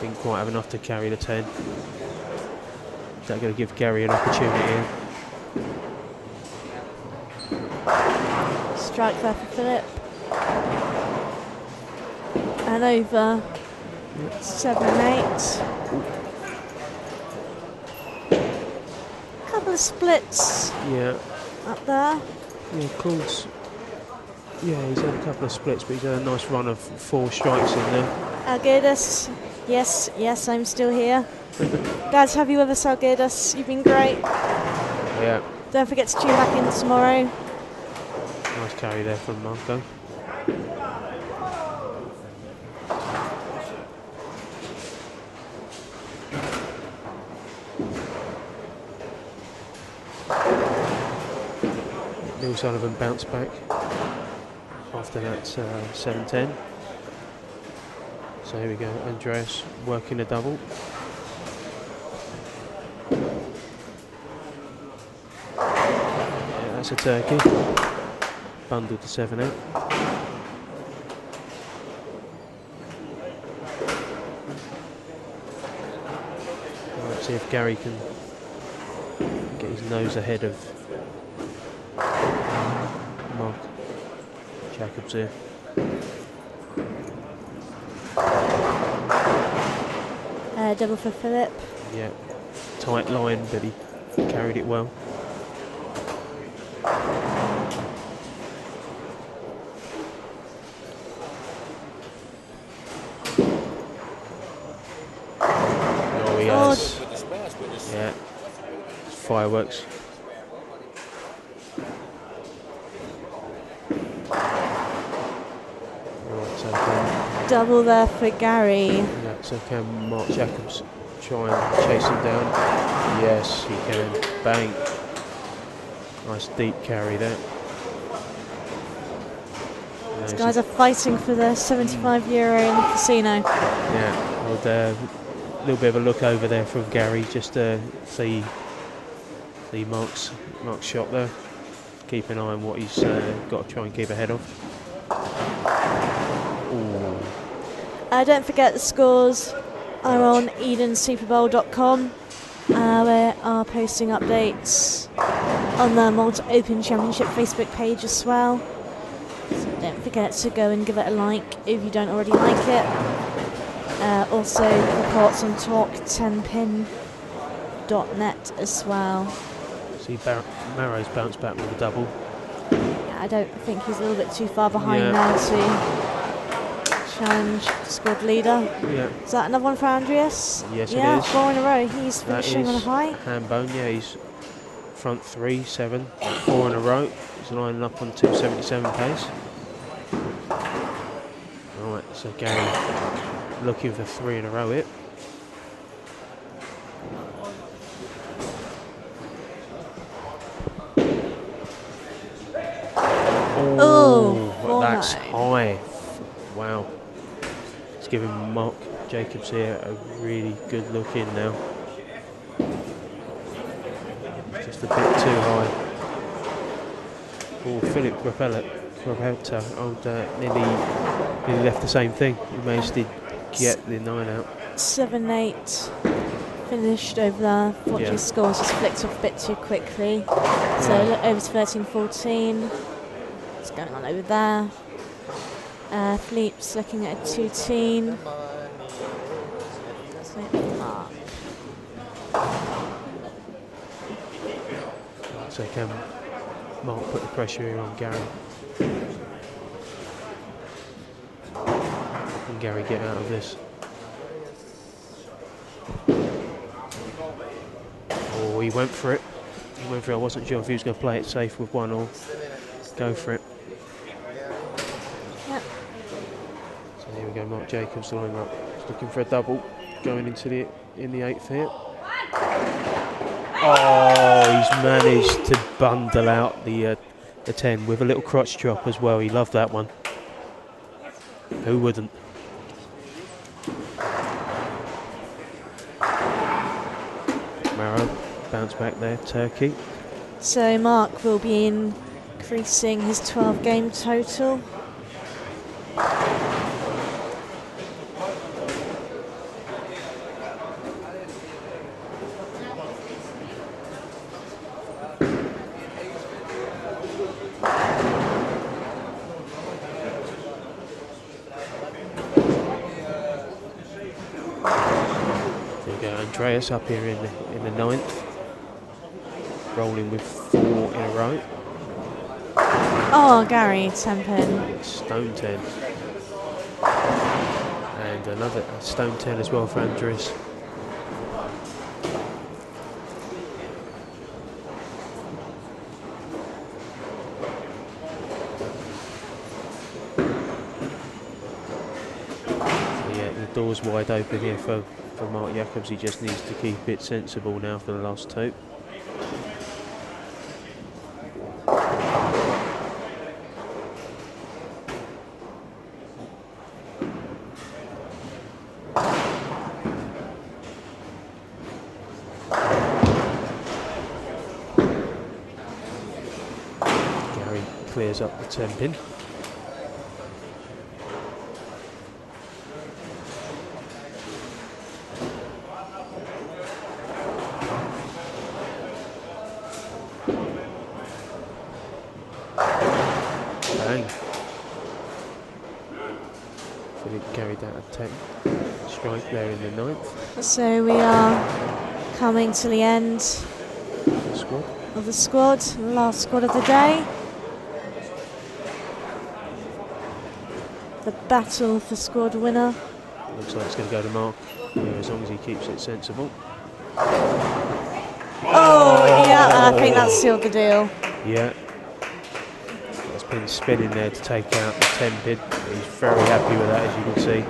Didn't quite have enough to carry the 10. Is that going to give Gary an opportunity here? Strike there for Philip. And over 7-8. Couple of splits Yeah. up there. Yeah, Claude's. Yeah, he's had a couple of splits, but he's had a nice run of 4 strikes in there. Algirdas. Yes, I'm still here. Guys, have you ever Algirdas? You've been great. Yeah. Don't forget to tune back in tomorrow. Nice carry there from Marco. Neil Sullivan bounced back after that 7-10. So here we go, Andreas working a double. Yeah, that's a turkey. Bundled to 7-8. Let's see if Gary can get his nose ahead of Mark Jacobs here. Double for Philip. Yeah, tight line, but he carried it well. Oh, he has. Yeah, it's fireworks. Right, so double there for Gary. Yeah, so can Mark Jacobs try and chase him down? Yes, he can. Bang. Nice deep carry there. These guys are fighting for the €75 in the casino. Yeah, well, a little bit of a look over there from Gary, just to see Mark's shot there. Keep an eye on what he's got to try and keep ahead of. Ooh. Don't forget the scores are on EdenSuperBowl.com. We are posting updates on the Malta Open Championship Facebook page as well. So don't forget to go and give it a like if you don't already like it. Also reports on talk Tenpin.net as well. See Marrow's bounced back with a double. Yeah, I don't think he's a little bit too far behind now to challenge squad leader. Yeah. Is that another one for Andreas? Yes, yeah, it is. 4 in a row. He's finishing on a high. Hambone, yeah, he's front 3, 7, 4 in a row. He's lining up on 277 pace. Right, so Gary looking for 3 in a row here. Oh, that's high. Wow. It's giving Mark Jacobs here a really good look in now. Just a bit too high. Oh, Philip Rapelta nearly left the same thing. He managed to get the 9 out. 7-8 finished over there. Fortunately, scores just flicked off a bit too quickly. So over to 13-14. What's going on over there? Philippe's looking at a 2-teen. So can Mark put the pressure here on Gary? Can Gary get out of this? Oh, he went for it. He went for it. I wasn't sure if he was going to play it safe with one or go for it. Yep. So here we go, Mark Jacobs lining up. He's looking for a double going into the 8th here. Oh, he's managed to bundle out the 10 with a little crotch drop as well. He loved that one. Who wouldn't? Marrow bounce back there, Turkey. So Mark will be increasing his 12-game total. Andreas up here in the 9th, rolling with 4 in a row. Oh, Gary, Tenpin. Stone 10. And another stone 10 as well for Andreas. So yeah, the door's wide open here for Mark Jacobs. He just needs to keep it sensible now for the last 2. Gary clears up the 10 pin. Carried out a 10 strike there in the 9th. So we are coming to the end of the squad, last squad of the day. The battle for squad winner. Looks like it's going to go to Mark, as long as he keeps it sensible. Oh, yeah, I think that sealed the deal. Yeah. That's pin spinning there to take out the 10 pin. He's very happy with that, as you can see.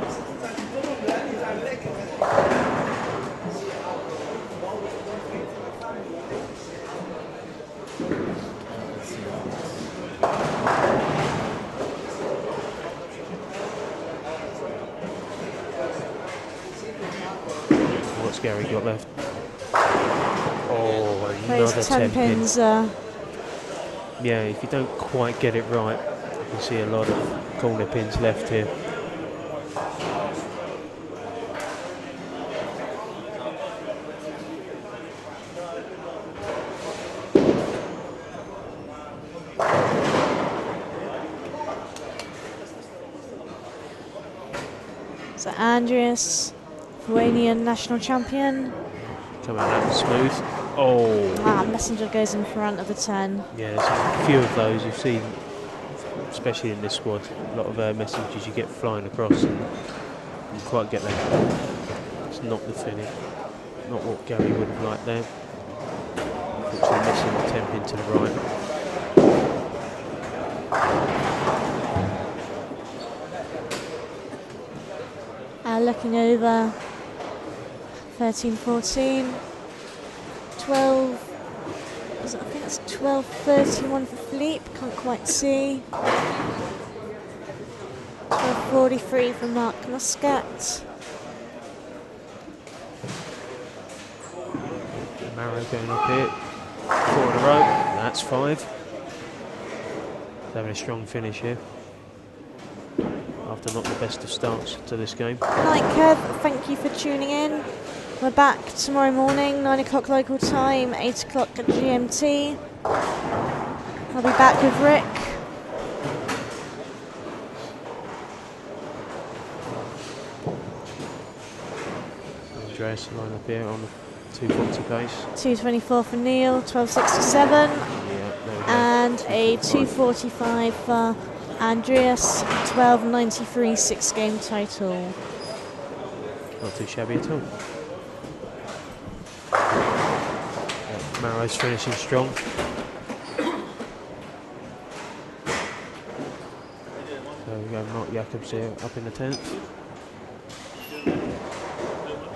What's Gary got left? Oh, another Those 10 pin. pins. Yeah, if you don't quite get it right, you can see a lot of corner pins left here. So Andreas, Lithuanian national champion. Come out that smooth. Oh. Messenger goes in front of the 10. Yeah, there's a few of those you've seen, especially in this squad. A lot of messages you get flying across, and you quite get that. It's not the finish. Not what Gary would have liked there. Unfortunately missing the 10 pin to the right. Looking over 13-14, 12, I think it's 12-31 for Philippe, can't quite see. 12-43 for Mark Muscat. Marrow going up here. 4 in a row. That's 5. He's having a strong finish here. After not the best of starts to this game. Night Kev, thank you for tuning in. We're back tomorrow morning, 9 o'clock local time, 8 o'clock at GMT. I'll be back with Rick. Andreas line up here on the 240 pace. 2:24 for Neil, 12:67. Yeah, there we go. And a 2:45 for Andreas, 12:93, 6-game title. Not too shabby at all. Yeah, Marrow's finishing strong. So we go Mark Jacobs here up in the 10th.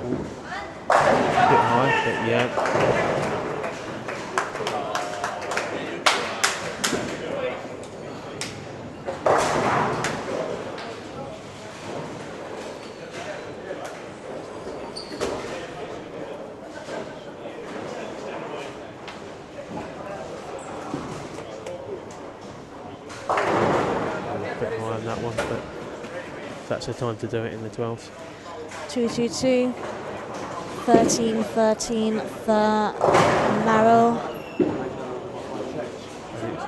Ooh. A bit high, but yeah. That one, but that's the time to do it in the 12th. 2:22, 13:13 for Marrow.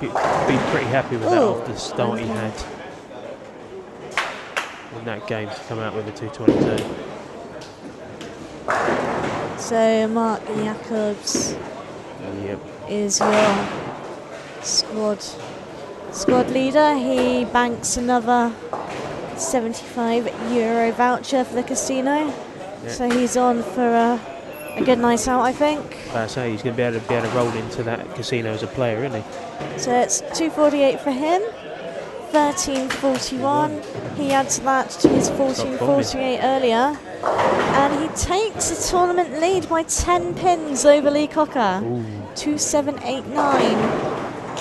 Be pretty happy with that after the start he had in that game to come out with a 2:22. So Mark Jacobs is your squad leader. He banks another €75 voucher for the casino. Yeah. So he's on for a good night out, I think. I say he's going to be able to roll into that casino as a player, isn't he? So it's 2:48 for him, 13:41. He adds that to his 14:48 earlier. And he takes the tournament lead by 10 pins over Lee Cocker. 2-7-8-9.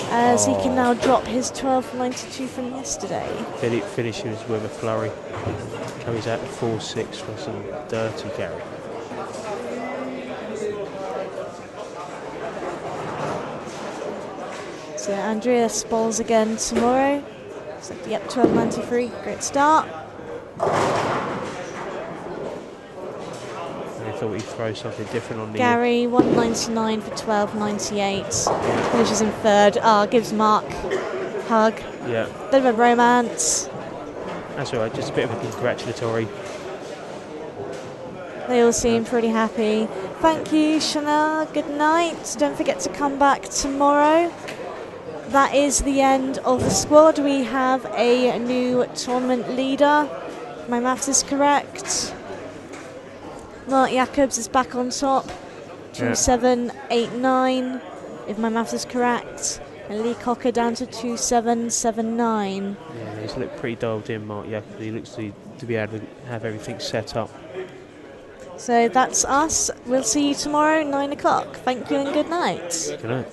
As he can now drop his 12.92 from yesterday. Philippe finishes with a flurry. Carries out to 4-6 for some dirty carry. So Andreas bowls again tomorrow. So yep, 12.93, great start. And I thought he'd throw something different on the... Gary, 199 for 12.98. Finishes in third. Gives Mark a hug. Yeah. Bit of a romance. That's all right, just a bit of a congratulatory. They all seem pretty happy. Thank you, Chanel. Good night. Don't forget to come back tomorrow. That is the end of the squad. We have a new tournament leader. My maths is correct. Mark Jacobs is back on top. 2-7-8-9, if my maths is correct. And Lee Cocker down to 2779. Yeah, he's looked pretty dialed in, Mark Jacob. He looks to be able to have everything set up. So that's us. We'll see you tomorrow, 9 o'clock. Thank you and good night. Good night.